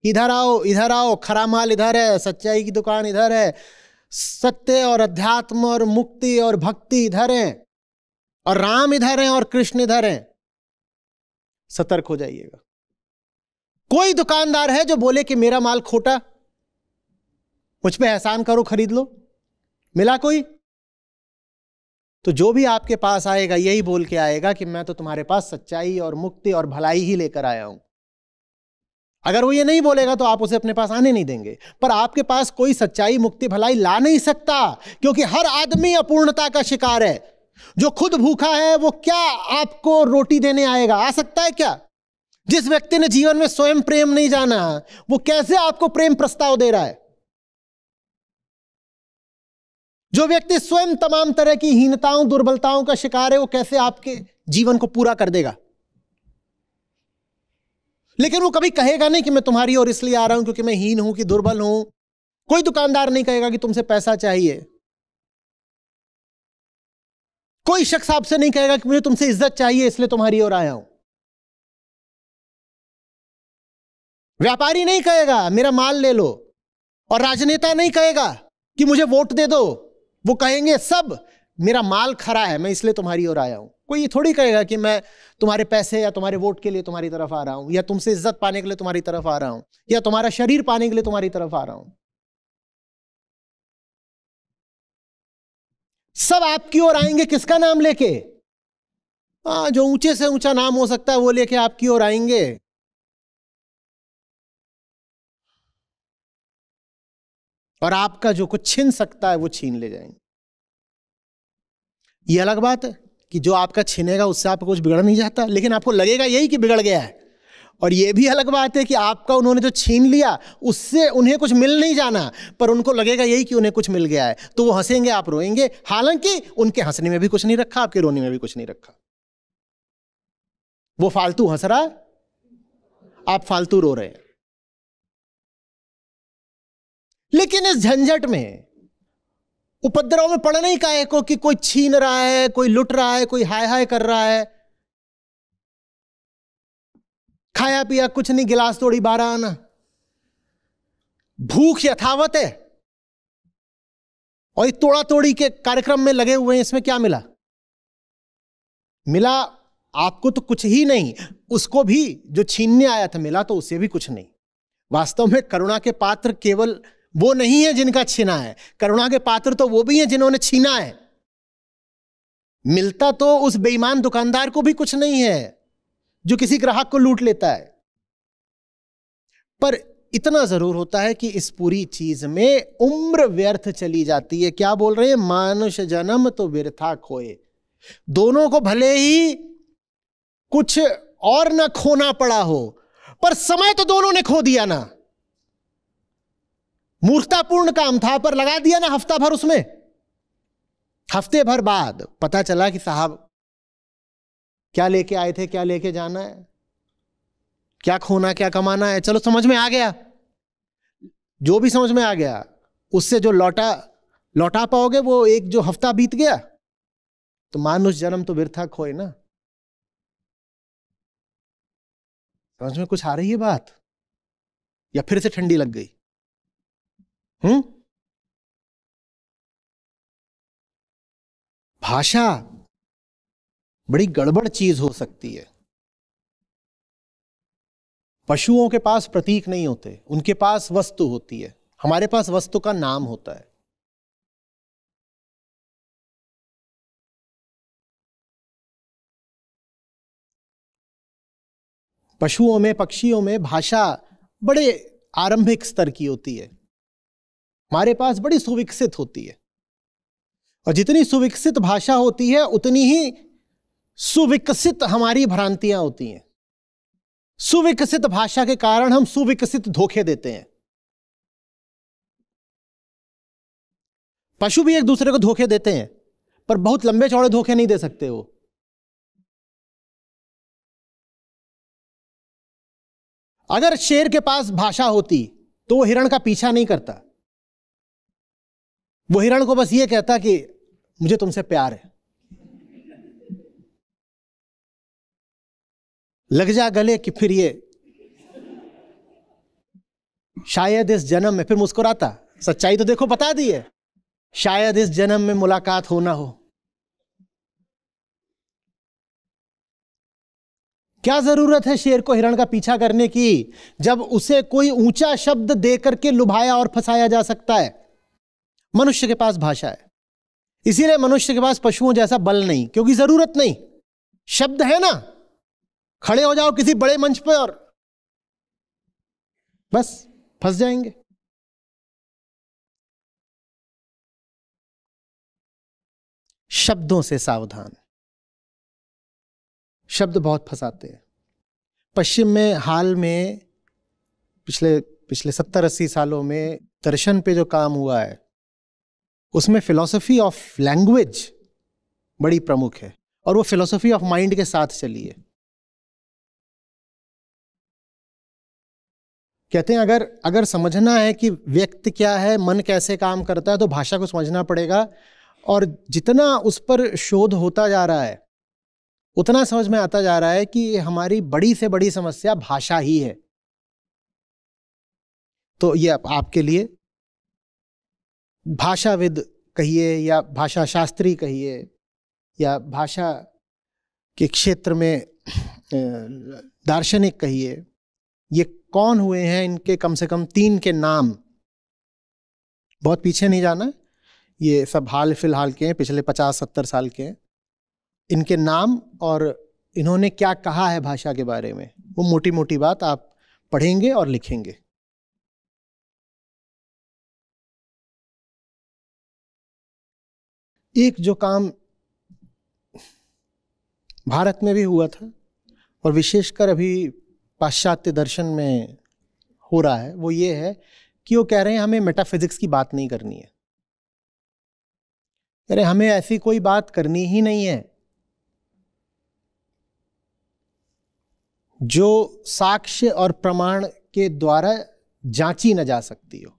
इधर आओ इधर आओ, खरा माल इधर है, सच्चाई की दुकान इधर है, सत्य और अध्यात्म और मुक्ति और भक्ति इधर है, और राम इधर है और कृष्ण इधर है, सतर्क हो जाइएगा। कोई दुकानदार है जो बोले कि मेरा माल खोटा, मुझ पे एहसान करो खरीद लो? मिला कोई? तो जो भी आपके पास आएगा यही बोल के आएगा कि मैं तो तुम्हारे पास सच्चाई और मुक्ति और भलाई ही लेकर आया हूं। अगर वो ये नहीं बोलेगा तो आप उसे अपने पास आने नहीं देंगे। पर आपके पास कोई सच्चाई मुक्ति भलाई ला नहीं सकता, क्योंकि हर आदमी अपूर्णता का शिकार है। जो खुद भूखा है वो क्या आपको रोटी देने आएगा? आ सकता है क्या? जिस व्यक्ति ने जीवन में स्वयं प्रेम नहीं जाना, वो कैसे आपको प्रेम प्रस्ताव दे रहा है? जो व्यक्ति स्वयं तमाम तरह की हीनताओं दुर्बलताओं का शिकार है, वो कैसे आपके जीवन को पूरा कर देगा? लेकिन वो कभी कहेगा नहीं कि मैं तुम्हारी ओर इसलिए आ रहा हूं क्योंकि मैं हीन हूं कि दुर्बल हूं। कोई दुकानदार नहीं कहेगा कि तुमसे पैसा चाहिए। कोई शख्स आपसे नहीं कहेगा कि मुझे तुमसे इज्जत चाहिए इसलिए तुम्हारी ओर आया हूं। व्यापारी नहीं कहेगा मेरा माल ले लो, और राजनेता नहीं कहेगा कि मुझे वोट दे दो। वो कहेंगे सब मेरा माल खरा है, मैं इसलिए तुम्हारी ओर आया हूं। कोई ये थोड़ी कहेगा कि मैं तुम्हारे पैसे या तुम्हारे वोट के लिए तुम्हारी तरफ आ रहा हूं, या तुमसे इज्जत पाने के लिए तुम्हारी तरफ आ रहा हूं, या तुम्हारा शरीर पाने के लिए तुम्हारी तरफ आ रहा हूं। सब आपकी ओर आएंगे किसका नाम लेके? जो ऊंचे से ऊंचा नाम हो सकता है वो लेके आपकी ओर आएंगे। और आपका जो कुछ छीन सकता है वो छीन ले जाएंगे। ये अलग बात है कि जो आपका छीनेगा उससे आपको कुछ बिगड़ नहीं जाता, लेकिन आपको लगेगा यही कि बिगड़ गया है। और ये भी अलग बात है कि आपका उन्होंने जो छीन लिया उससे उन्हें कुछ मिल नहीं जाना, पर उनको लगेगा यही कि उन्हें कुछ मिल गया है। तो वो हंसेंगे, आप रोएंगे, हालांकि उनके हंसने में भी कुछ नहीं रखा, आपके रोने में भी कुछ नहीं रखा। वो फालतू हंस रहा है, आप फालतू रो रहे हैं। लेकिन इस झंझट में, उपद्रव में पड़ना ही काहे को कि कोई छीन रहा है, कोई लुट रहा है, कोई हाय हाय कर रहा है, खाया पिया कुछ नहीं, गिलास तोड़ी 12 आना, भूख यथावत है, और तोड़ा तोड़ी के कार्यक्रम में लगे हुए हैं। इसमें क्या मिला? मिला आपको तो कुछ ही नहीं, उसको भी जो छीनने आया था मिला तो उसे भी कुछ नहीं। वास्तव में करुणा के पात्र केवल वो नहीं है जिनका छीना है, करुणा के पात्र तो वो भी हैं जिन्होंने छीना है। मिलता तो उस बेईमान दुकानदार को भी कुछ नहीं है जो किसी ग्राहक को लूट लेता है। पर इतना जरूर होता है कि इस पूरी चीज में उम्र व्यर्थ चली जाती है। क्या बोल रहे हैं? मानुष जन्म तो व्यर्था खोए। दोनों को भले ही कुछ और न खोना पड़ा हो, पर समय तो दोनों ने खो दिया ना। मूर्खतापूर्ण काम था, पर लगा दिया ना हफ्ता भर उसमें। हफ्ते भर बाद पता चला कि साहब क्या लेके आए थे, क्या लेके जाना है, क्या खोना क्या कमाना है, चलो समझ में आ गया। जो भी समझ में आ गया उससे जो लौटा पाओगे वो एक जो हफ्ता बीत गया। तो मानुष जन्म तो व्यर्था खोए ना। समझ में कुछ आ रही है बात, या फिर से ठंडी लग गई? भाषा बड़ी गड़बड़ चीज हो सकती है। पशुओं के पास प्रतीक नहीं होते, उनके पास वस्तु होती है। हमारे पास वस्तु का नाम होता है। पशुओं में, पक्षियों में भाषा बड़े आरंभिक स्तर की होती है। हमारे पास बड़ी सुविकसित होती है, और जितनी सुविकसित भाषा होती है उतनी ही सुविकसित हमारी भ्रांतियां होती हैं। सुविकसित भाषा के कारण हम सुविकसित धोखे देते हैं। पशु भी एक दूसरे को धोखे देते हैं, पर बहुत लंबे चौड़े धोखे नहीं दे सकते वो। अगर शेर के पास भाषा होती तो वो हिरण का पीछा नहीं करता, वो हिरण को बस ये कहता कि मुझे तुमसे प्यार है, लग जा गले कि फिर ये शायद इस जन्म में, फिर मुस्कुराता, सच्चाई तो देखो बता दी है, शायद इस जन्म में मुलाकात हो ना हो। क्या जरूरत है शेर को हिरण का पीछा करने की, जब उसे कोई ऊंचा शब्द दे करके लुभाया और फंसाया जा सकता है। मनुष्य के पास भाषा है, इसीलिए मनुष्य के पास पशुओं जैसा बल नहीं, क्योंकि जरूरत नहीं। शब्द है ना, खड़े हो जाओ किसी बड़े मंच पे और बस फंस जाएंगे। शब्दों से सावधान, शब्द बहुत फंसाते हैं। पश्चिम में हाल में पिछले 70-80 सालों में दर्शन पे जो काम हुआ है, उसमें फिलॉसफी ऑफ लैंग्वेज बड़ी प्रमुख है, और वो फिलॉसफी ऑफ माइंड के साथ चली है। कहते हैं अगर समझना है कि व्यक्ति क्या है, मन कैसे काम करता है, तो भाषा को समझना पड़ेगा। और जितना उस पर शोध होता जा रहा है, उतना समझ में आता जा रहा है कि हमारी बड़ी से बड़ी समस्या भाषा ही है। तो ये आपके लिए भाषाविद कहिए या भाषा शास्त्री कहिए या भाषा के क्षेत्र में दार्शनिक कहिए, ये कौन हुए हैं, इनके कम से कम 3 के नाम, बहुत पीछे नहीं जाना, ये सब हाल फिलहाल के हैं, पिछले 50-70 साल के हैं। इनके नाम और इन्होंने क्या कहा है भाषा के बारे में, वो मोटी मोटी बात आप पढ़ेंगे और लिखेंगे। एक जो काम भारत में भी हुआ था और विशेषकर अभी पाश्चात्य दर्शन में हो रहा है, वो ये है कि वो कह रहे हैं हमें मेटाफिजिक्स की बात नहीं करनी है। कह रहे हमें ऐसी कोई बात करनी ही नहीं है जो साक्ष्य और प्रमाण के द्वारा जांची न जा सकती हो।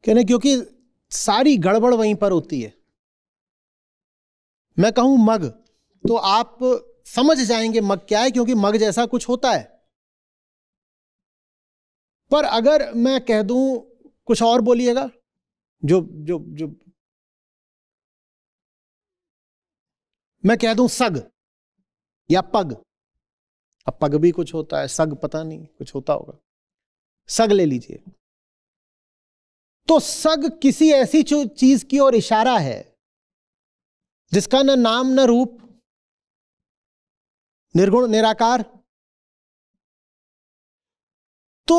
कहने क्योंकि सारी गड़बड़ वहीं पर होती है। मैं कहूं मग, तो आप समझ जाएंगे मग क्या है, क्योंकि मग जैसा कुछ होता है। पर अगर मैं कह दूं कुछ और बोलिएगा, जो जो जो मैं कह दूं सग या पग, अब पग भी कुछ होता है, सग पता नहीं कुछ होता होगा, सग ले लीजिए। तो सग किसी ऐसी चीज की ओर इशारा है जिसका न नाम न रूप, निर्गुण निराकार। तो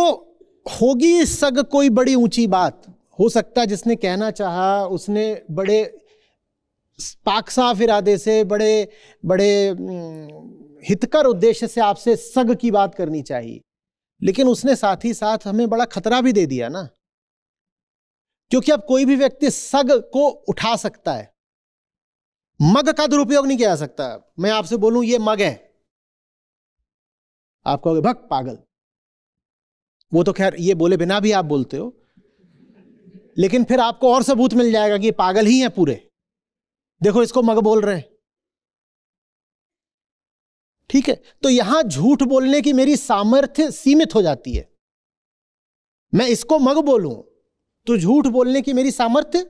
होगी सग कोई बड़ी ऊंची बात, हो सकता है जिसने कहना चाहा उसने बड़े पाक साफ इरादे से, बड़े बड़े हितकर उद्देश्य से आपसे सग की बात करनी चाहिए, लेकिन उसने साथ ही साथ हमें बड़ा खतरा भी दे दिया ना। क्योंकि अब कोई भी व्यक्ति सग को उठा सकता है, मग का दुरुपयोग नहीं किया जा सकता। मैं आपसे बोलूं ये मग है, आप कहोगे भग पागल, वो तो खैर ये बोले बिना भी आप बोलते हो, लेकिन फिर आपको और सबूत मिल जाएगा कि ये पागल ही है पूरे, देखो इसको मग बोल रहे हैं। ठीक है, तो यहां झूठ बोलने की मेरी सामर्थ्य सीमित हो जाती है। मैं इसको मग बोलूं तो झूठ बोलने की मेरी सामर्थ्य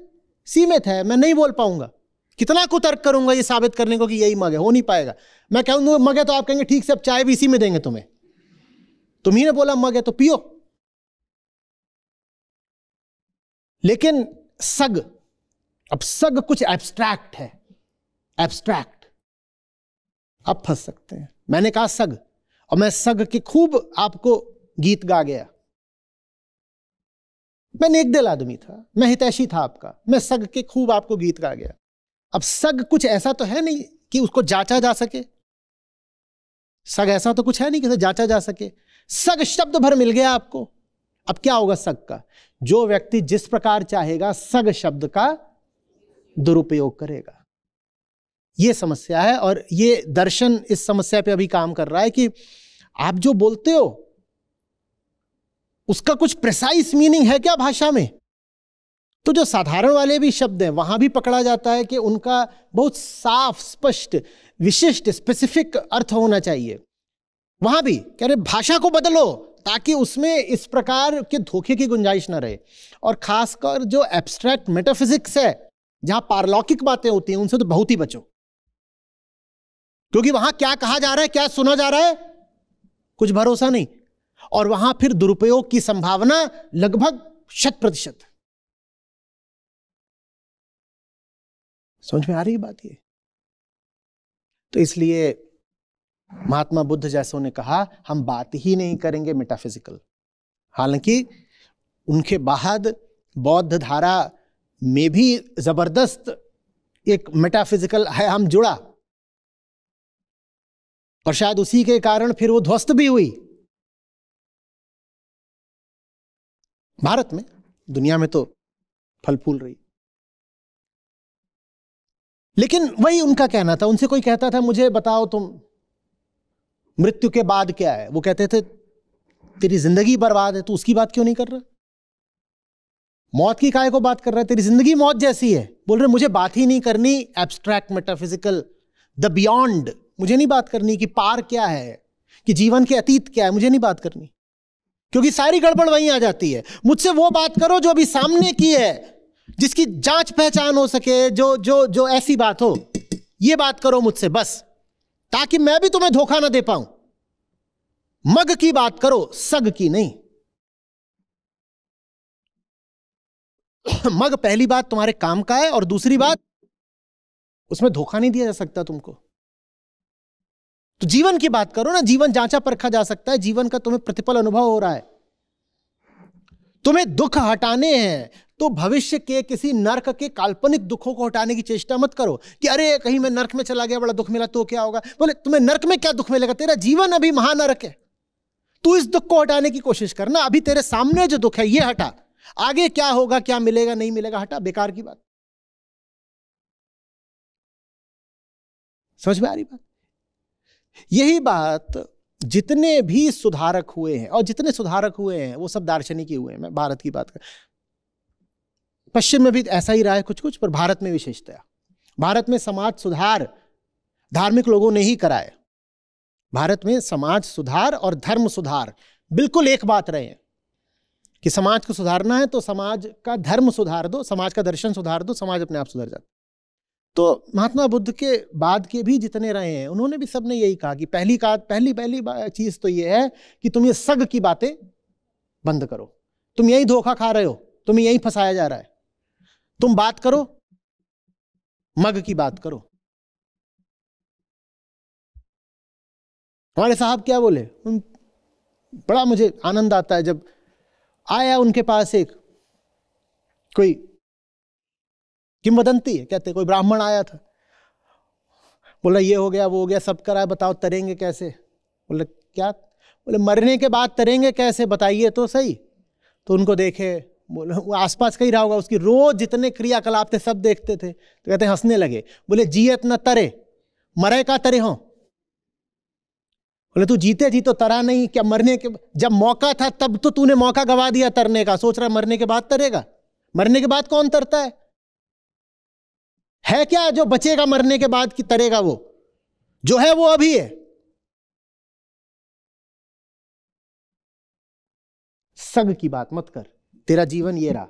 सीमित है, मैं नहीं बोल पाऊंगा। कितना कुतर्क करूंगा ये साबित करने को कि यही मग है, हो नहीं पाएगा। मैं कहूंगा मग है तो आप कहेंगे ठीक से अब चाय भी इसी में देंगे तुम्हें, तुम्ही ने बोला मग है तो पियो। लेकिन सग, अब सग कुछ एब्स्ट्रैक्ट है, एब्स्ट्रैक्ट, आप फंस सकते हैं। मैंने कहा सग, और मैं सग के खूब आपको गीत गा गया। मैं नेकदिल आदमी था, मैं हितैषी था आपका, मैं सग के खूब आपको गीत गा गया। अब सग कुछ ऐसा तो है नहीं कि उसको जांचा जा सके, सग ऐसा तो कुछ है नहीं कि उसे जांचा जा सके। सग शब्द भर मिल गया आपको। अब क्या होगा सग का? जो व्यक्ति जिस प्रकार चाहेगा सग शब्द का दुरुपयोग करेगा। यह समस्या है, और यह दर्शन इस समस्या पे अभी काम कर रहा है कि आप जो बोलते हो उसका कुछ प्रिसाइज मीनिंग है क्या भाषा में? तो जो साधारण वाले भी शब्द हैं वहां भी पकड़ा जाता है कि उनका बहुत साफ, स्पष्ट, विशिष्ट, स्पेसिफिक अर्थ होना चाहिए। वहां भी कह रहे भाषा को बदलो ताकि उसमें इस प्रकार के धोखे की गुंजाइश ना रहे। और खासकर जो एब्स्ट्रैक्ट मेटाफिजिक्स है, जहां पारलौकिक बातें होती हैं, उनसे तो बहुत ही बचो, क्योंकि वहां क्या कहा जा रहा है, क्या सुना जा रहा है, कुछ भरोसा नहीं। और वहां फिर दुरुपयोग की संभावना लगभग 100%। समझ में आ रही बात ये? तो इसलिए महात्मा बुद्ध जैसों ने कहा हम बात ही नहीं करेंगे मेटाफिजिकल। हालांकि उनके बाद बौद्ध धारा में भी जबरदस्त एक मेटाफिजिकल है हम जुड़ा, और शायद उसी के कारण फिर वो ध्वस्त भी हुई। भारत में, दुनिया में तो फल फूल रही। लेकिन वही उनका कहना था। उनसे कोई कहता था मुझे बताओ तुम मृत्यु के बाद क्या है, वो कहते थे तेरी जिंदगी बर्बाद है, तू उसकी बात क्यों नहीं कर रहा? मौत की काहे को बात कर रहा है? तेरी जिंदगी मौत जैसी है। बोल रहे मुझे बात ही नहीं करनी एब्स्ट्रैक्ट मेटाफिजिकल, द बियॉन्ड। मुझे नहीं बात करनी कि पार क्या है, कि जीवन के अतीत क्या है, मुझे नहीं बात करनी, क्योंकि सारी गड़बड़ वहीं आ जाती है। मुझसे वो बात करो जो अभी सामने की है, जिसकी जांच पहचान हो सके, जो जो जो ऐसी बात हो, ये बात करो मुझसे बस, ताकि मैं भी तुम्हें धोखा ना दे पाऊं। मग की बात करो, सग की नहीं। मग पहली बात तुम्हारे काम का है, और दूसरी बात उसमें धोखा नहीं दिया जा सकता तुमको। तो जीवन की बात करो ना, जीवन जांचा परखा जा सकता है, जीवन का तुम्हें प्रतिपल अनुभव हो रहा है। तुम्हें दुख हटाने हैं तो भविष्य के किसी नर्क के काल्पनिक दुखों को हटाने की चेष्टा मत करो कि अरे कहीं मैं नर्क में चला गया, बड़ा दुख मिला तो क्या होगा। बोले तुम्हें नर्क में क्या दुख मिलेगा? तेरा जीवन अभी महानरक है। तू इस दुख को हटाने की कोशिश करना। अभी तेरे सामने जो दुख है ये हटा, आगे क्या होगा, क्या मिलेगा नहीं मिलेगा, हटा, बेकार की बात। समझ में आ रही बात? यही बात जितने भी सुधारक हुए हैं, और जितने सुधारक हुए हैं वो सब दार्शनिक ही हुए हैं। मैं भारत की बात कर, पश्चिम में भी ऐसा ही रहा है कुछ कुछ, पर भारत में विशेषतया। भारत में समाज सुधार धार्मिक लोगों ने ही कराया। भारत में समाज सुधार और धर्म सुधार बिल्कुल एक बात रहे हैं कि समाज को सुधारना है तो समाज का धर्म सुधार दो, समाज का दर्शन सुधार दो, समाज अपने आप सुधर जाता। तो महात्मा बुद्ध के बाद के भी जितने रहे हैं, उन्होंने भी सबने यही कहा कि पहली चीज तो ये है कि तुम ये सग की बातें बंद करो। तुम यही धोखा खा रहे हो, तुम्हें यही फंसाया जा रहा है। तुम बात करो, मग की बात करो। हमारे साहब क्या बोले, बड़ा मुझे आनंद आता है जब आया उनके पास एक कोई किंवदंती है, कहते कोई ब्राह्मण आया था, बोला ये हो गया वो हो गया सब करा, बताओ तरेंगे कैसे? बोले क्या? बोले मरने के बाद तरेंगे कैसे, बताइए तो सही। तो उनको देखे, बोले वो आसपास कहीं रहा होगा, उसकी रोज जितने क्रियाकलाप थे सब देखते थे। तो कहते हंसने लगे, बोले जियत न तरे, मरे का तरे हो। बोले तू जीते जी तो तरा नहीं क्या? मरने के जब मौका था तब तो तूने मौका गवा दिया तरने का, सोच रहा मरने के बाद तरेगा? मरने के बाद कौन तरता है क्या जो बचेगा मरने के बाद की तरेगा? वो जो है वो अभी है। सग की बात मत कर। तेरा जीवन ये रहा,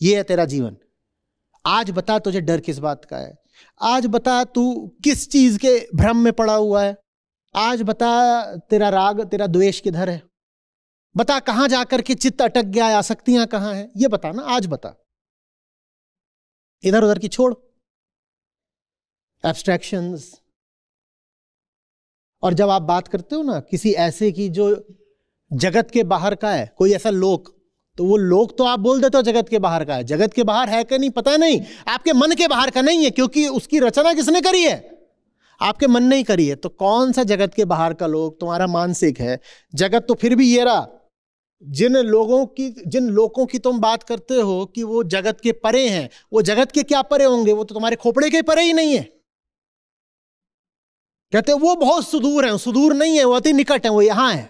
ये है तेरा जीवन। आज बता तुझे डर किस बात का है? आज बता तू किस चीज के भ्रम में पड़ा हुआ है? आज बता तेरा राग तेरा द्वेष किधर है? बता कहां जाकर के चित्त अटक गया है, आसक्तियां कहां हैं? ये बता ना, आज बता। इधर उधर की छोड़, एब्स्ट्रैक्शंस। और जब आप बात करते हो ना किसी ऐसे की जो जगत के बाहर का है, कोई ऐसा लोक, तो वो लोक तो आप बोल देते हो जगत के बाहर का है। जगत के बाहर है कि नहीं पता नहीं, आपके मन के बाहर का नहीं है, क्योंकि उसकी रचना किसने करी है? आपके मन नहीं करी है, तो कौन सा जगत के बाहर का लोग, तुम्हारा मानसिक है। जगत तो फिर भी ये रहा, जिन लोगों की तुम बात करते हो कि वो जगत के परे हैं, वो जगत के क्या परे होंगे, वो तो तुम्हारे खोपड़े के परे ही नहीं है। कहते वो बहुत सुदूर हैं, सुदूर नहीं है, वो अति निकट है, वो यहां है,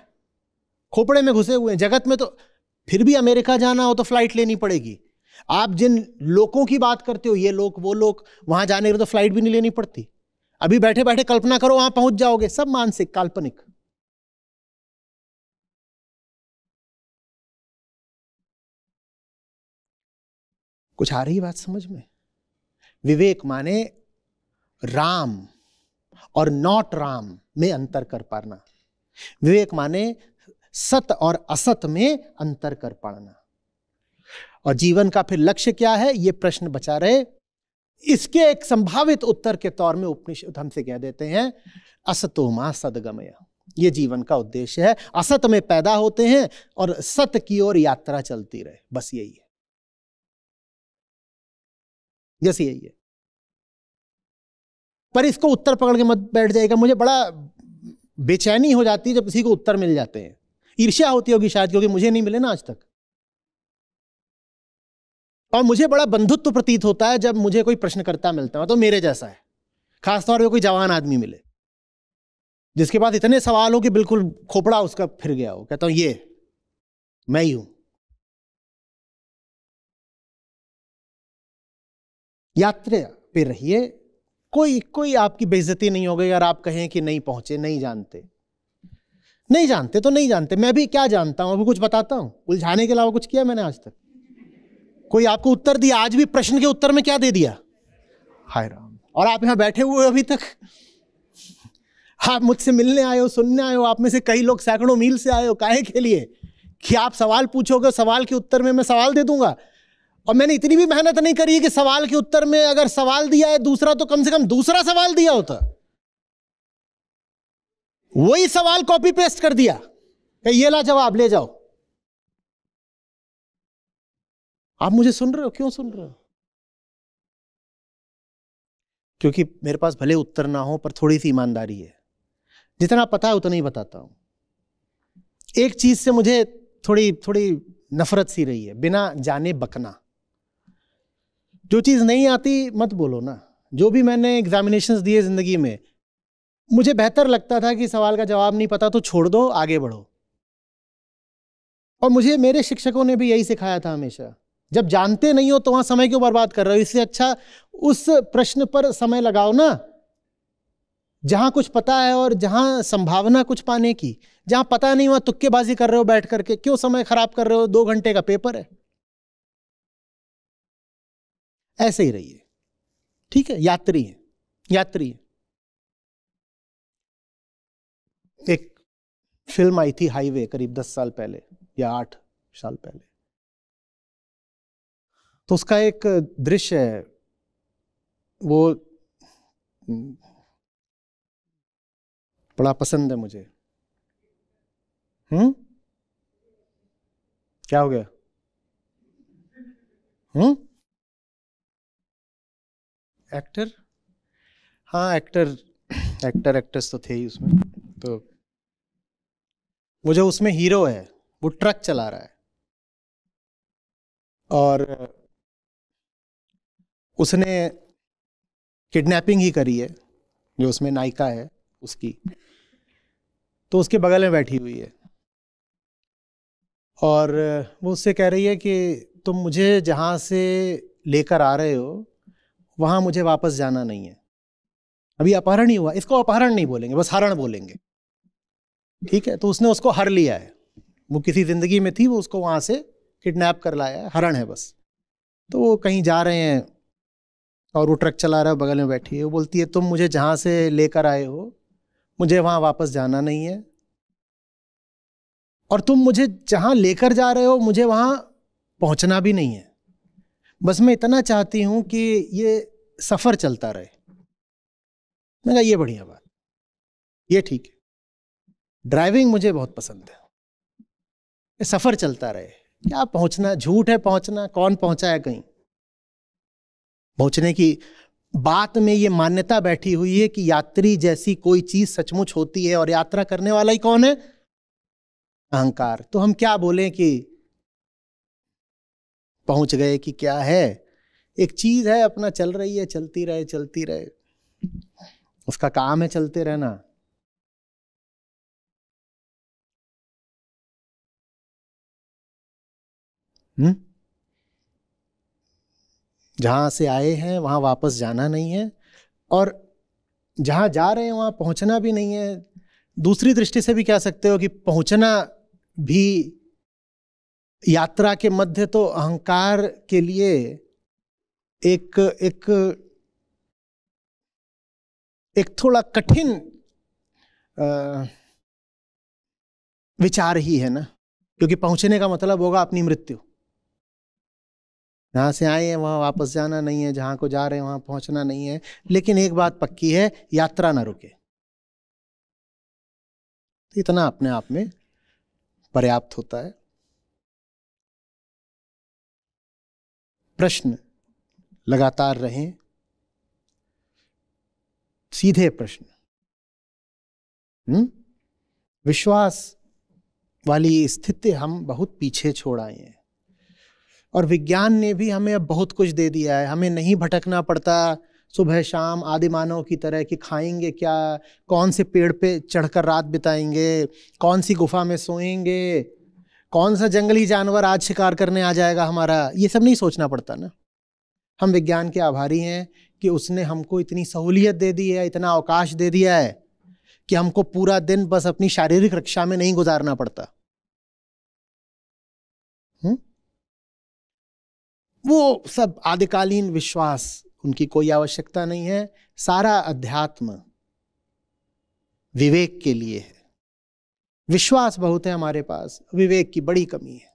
खोपड़े में घुसे हुए हैं। जगत में तो फिर भी अमेरिका जाना हो तो फ्लाइट लेनी पड़ेगी। आप जिन लोगों की बात करते हो, ये लोग वो लोग, वहां जाने के लिए तो फ्लाइट भी नहीं लेनी पड़ती। अभी बैठे बैठे कल्पना करो वहां पहुंच जाओगे। सब मानसिक, काल्पनिक। कुछ आ रही बात समझ में? विवेक माने राम और नॉट राम में अंतर कर पाना। विवेक माने सत और असत में अंतर कर पाना। और जीवन का फिर लक्ष्य क्या है, यह प्रश्न बचा रहे। इसके एक संभावित उत्तर के तौर में उपनिषद हमसे कह देते हैं, असतो मा सद्गमय। यह जीवन का उद्देश्य है। असत में पैदा होते हैं और सत की ओर यात्रा चलती रहे, बस यही है। बस यही है। पर इसको उत्तर पकड़ के मत बैठ जाएगा। मुझे बड़ा बेचैनी हो जाती है जब किसी को उत्तर मिल जाते हैं। ईर्ष्या होती होगी शायद, क्योंकि मुझे नहीं मिले ना आज तक। और मुझे बड़ा बंधुत्व प्रतीत होता है जब मुझे कोई प्रश्नकर्ता मिलता है, तो मेरे जैसा है, खासतौर पे कोई जवान आदमी मिले जिसके पास इतने सवाल हो कि बिल्कुल खोपड़ा उसका फिर गया हो। कहता हूं ये मैं ही हूं। यात्रा पे रहिए, कोई आपकी बेइज्जती नहीं होगी अगर आप कहें कि नहीं पहुंचे, नहीं जानते तो नहीं जानते। मैं भी क्या जानता हूं, अभी कुछ बताता हूं। उलझाने के अलावा कुछ किया मैंने आज तक? कोई आपको उत्तर दिया? आज भी प्रश्न के उत्तर में क्या दे दिया? हाय राम। और आप यहां बैठे हुए अभी तक, आप मुझसे मिलने आए हो, सुनने आए हो। आप में से कई लोग सैकड़ों मील से आए हो। काहे के लिए? कि आप सवाल पूछोगे, सवाल के उत्तर में मैं सवाल दे दूंगा। और मैंने इतनी भी मेहनत नहीं करी है कि सवाल के उत्तर में अगर सवाल दिया है दूसरा, तो कम से कम दूसरा सवाल दिया होता। वही सवाल कॉपी पेस्ट कर दिया, ये ला जवाब, ले जाओ। आप मुझे सुन रहे हो? क्यों सुन रहे हो? क्योंकि मेरे पास भले उत्तर ना हो, पर थोड़ी सी ईमानदारी है। जितना पता है उतना ही बताता हूं। एक चीज से मुझे थोड़ी नफरत सी रही है, बिना जाने बकना। जो चीज नहीं आती मत बोलो ना। जो भी मैंने एग्जामिनेशंस दिए जिंदगी में, मुझे बेहतर लगता था कि सवाल का जवाब नहीं पता तो छोड़ दो, आगे बढ़ो। और मुझे मेरे शिक्षकों ने भी यही सिखाया था हमेशा, जब जानते नहीं हो तो वहां समय क्यों बर्बाद कर रहे हो? इससे अच्छा उस प्रश्न पर समय लगाओ ना जहां कुछ पता है और जहां संभावना कुछ पाने की। जहां पता नहीं, वहां तुक्केबाजी कर रहे हो बैठ करके, क्यों समय खराब कर रहे हो? 2 घंटे का पेपर है। ऐसे ही रहिए, ठीक है? यात्री है। एक फिल्म आई थी हाईवे, करीब 10 साल पहले या 8 साल पहले। तो उसका एक दृश्य है, वो बड़ा पसंद है मुझे। क्या हो गया? एक्टर? हाँ, एक्टर्स तो थे ही उसमें। तो वो जो उसमें हीरो है, वो ट्रक चला रहा है और उसने किडनैपिंग ही करी है, जो उसमें नायिका है उसकी। तो उसके बगल में बैठी हुई है और वो उससे कह रही है कि तुम मुझे जहाँ से लेकर आ रहे हो वहाँ मुझे वापस जाना नहीं है। अभी अपहरण ही हुआ, इसको अपहरण नहीं बोलेंगे, बस हरण बोलेंगे, ठीक है? तो उसने उसको हर लिया है। वो किसी जिंदगी में थी, वो उसको वहाँ से किडनैप कर लाया है, हरण है बस। तो वो कहीं जा रहे हैं और वो ट्रक चला रहा है, बगल में बैठी है। वो बोलती है तुम मुझे जहाँ से लेकर आए हो मुझे वहाँ वापस जाना नहीं है, और तुम मुझे जहाँ लेकर जा रहे हो मुझे वहाँ पहुँचना भी नहीं है। बस मैं इतना चाहती हूँ कि ये सफ़र चलता रहे। मैं कहा ये बढ़िया बात, ये ठीक है। ड्राइविंग मुझे बहुत पसंद है, ये सफ़र चलता रहे। क्या पहुँचना? झूठ है पहुँचना, कौन पहुँचा है कहीं? पहुँचने की बात में ये मान्यता बैठी हुई है कि यात्री जैसी कोई चीज सचमुच होती है, और यात्रा करने वाला ही कौन है? अहंकार। तो हम क्या बोलें कि पहुंच गए कि क्या है? एक चीज है, अपना चल रही है, चलती रहे चलती रहे, उसका काम है चलते रहना। जहां से आए हैं वहां वापस जाना नहीं है, और जहां जा रहे हैं वहां पहुंचना भी नहीं है। दूसरी दृष्टि से भी कह सकते हो कि पहुंचना भी यात्रा के मध्य तो अहंकार के लिए एक एक एक थोड़ा कठिन विचार ही है ना, क्योंकि पहुंचने का मतलब होगा अपनी मृत्यु। जहां से आए हैं वहां वापस जाना नहीं है, जहां को जा रहे हैं वहां पहुंचना नहीं है। लेकिन एक बात पक्की है, यात्रा ना रुके। इतना अपने आप में पर्याप्त होता है। प्रश्न लगातार रहें, सीधे प्रश्न। विश्वास वाली स्थिति हम बहुत पीछे छोड़ आए हैं, और विज्ञान ने भी हमें अब बहुत कुछ दे दिया है। हमें नहीं भटकना पड़ता सुबह शाम आदि मानव की तरह कि खाएंगे क्या, कौन से पेड़ पे चढ़कर रात बिताएंगे, कौन सी गुफा में सोएंगे, कौन सा जंगली जानवर आज शिकार करने आ जाएगा हमारा। ये सब नहीं सोचना पड़ता ना। हम विज्ञान के आभारी हैं कि उसने हमको इतनी सहूलियत दे दी है, इतना अवकाश दे दिया है कि हमको पूरा दिन बस अपनी शारीरिक रक्षा में नहीं गुजारना पड़ता। वो सब आदिकालीन विश्वास, उनकी कोई आवश्यकता नहीं है। सारा अध्यात्म विवेक के लिए है। विश्वास बहुत है हमारे पास, विवेक की बड़ी कमी है।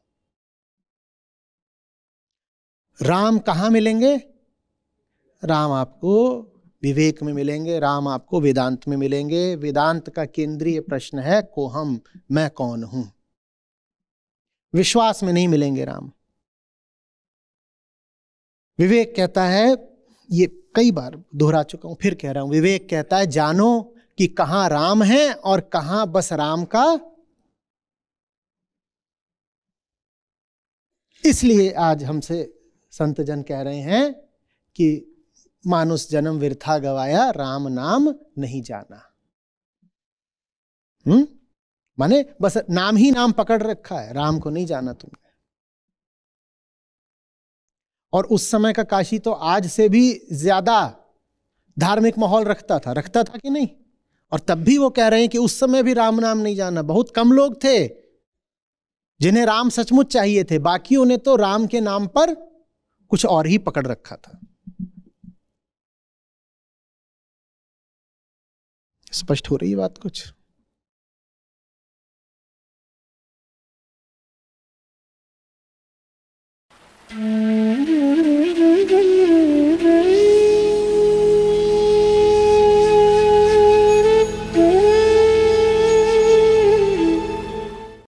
राम कहां मिलेंगे? राम आपको विवेक में मिलेंगे, राम आपको वेदांत में मिलेंगे। वेदांत का केंद्रीय प्रश्न है कोहम, मैं कौन हूं। विश्वास में नहीं मिलेंगे राम। विवेक कहता है, ये कई बार दोहरा चुका हूं, फिर कह रहा हूं, विवेक कहता है जानो कि कहां राम है और कहां बस राम का। इसलिए आज हमसे संत जन कह रहे हैं कि मानुष जन्म वृथा गवाया, राम नाम नहीं जाना। माने बस नाम ही नाम पकड़ रखा है, राम को नहीं जाना तुमने। और उस समय का काशी तो आज से भी ज्यादा धार्मिक माहौल रखता था कि नहीं? और तब भी वो कह रहे हैं कि उस समय भी राम नाम नहीं जाना। बहुत कम लोग थे जिन्हें राम सचमुच चाहिए थे, बाकियों ने तो राम के नाम पर कुछ और ही पकड़ रखा था। स्पष्ट हो रही है बात कुछ?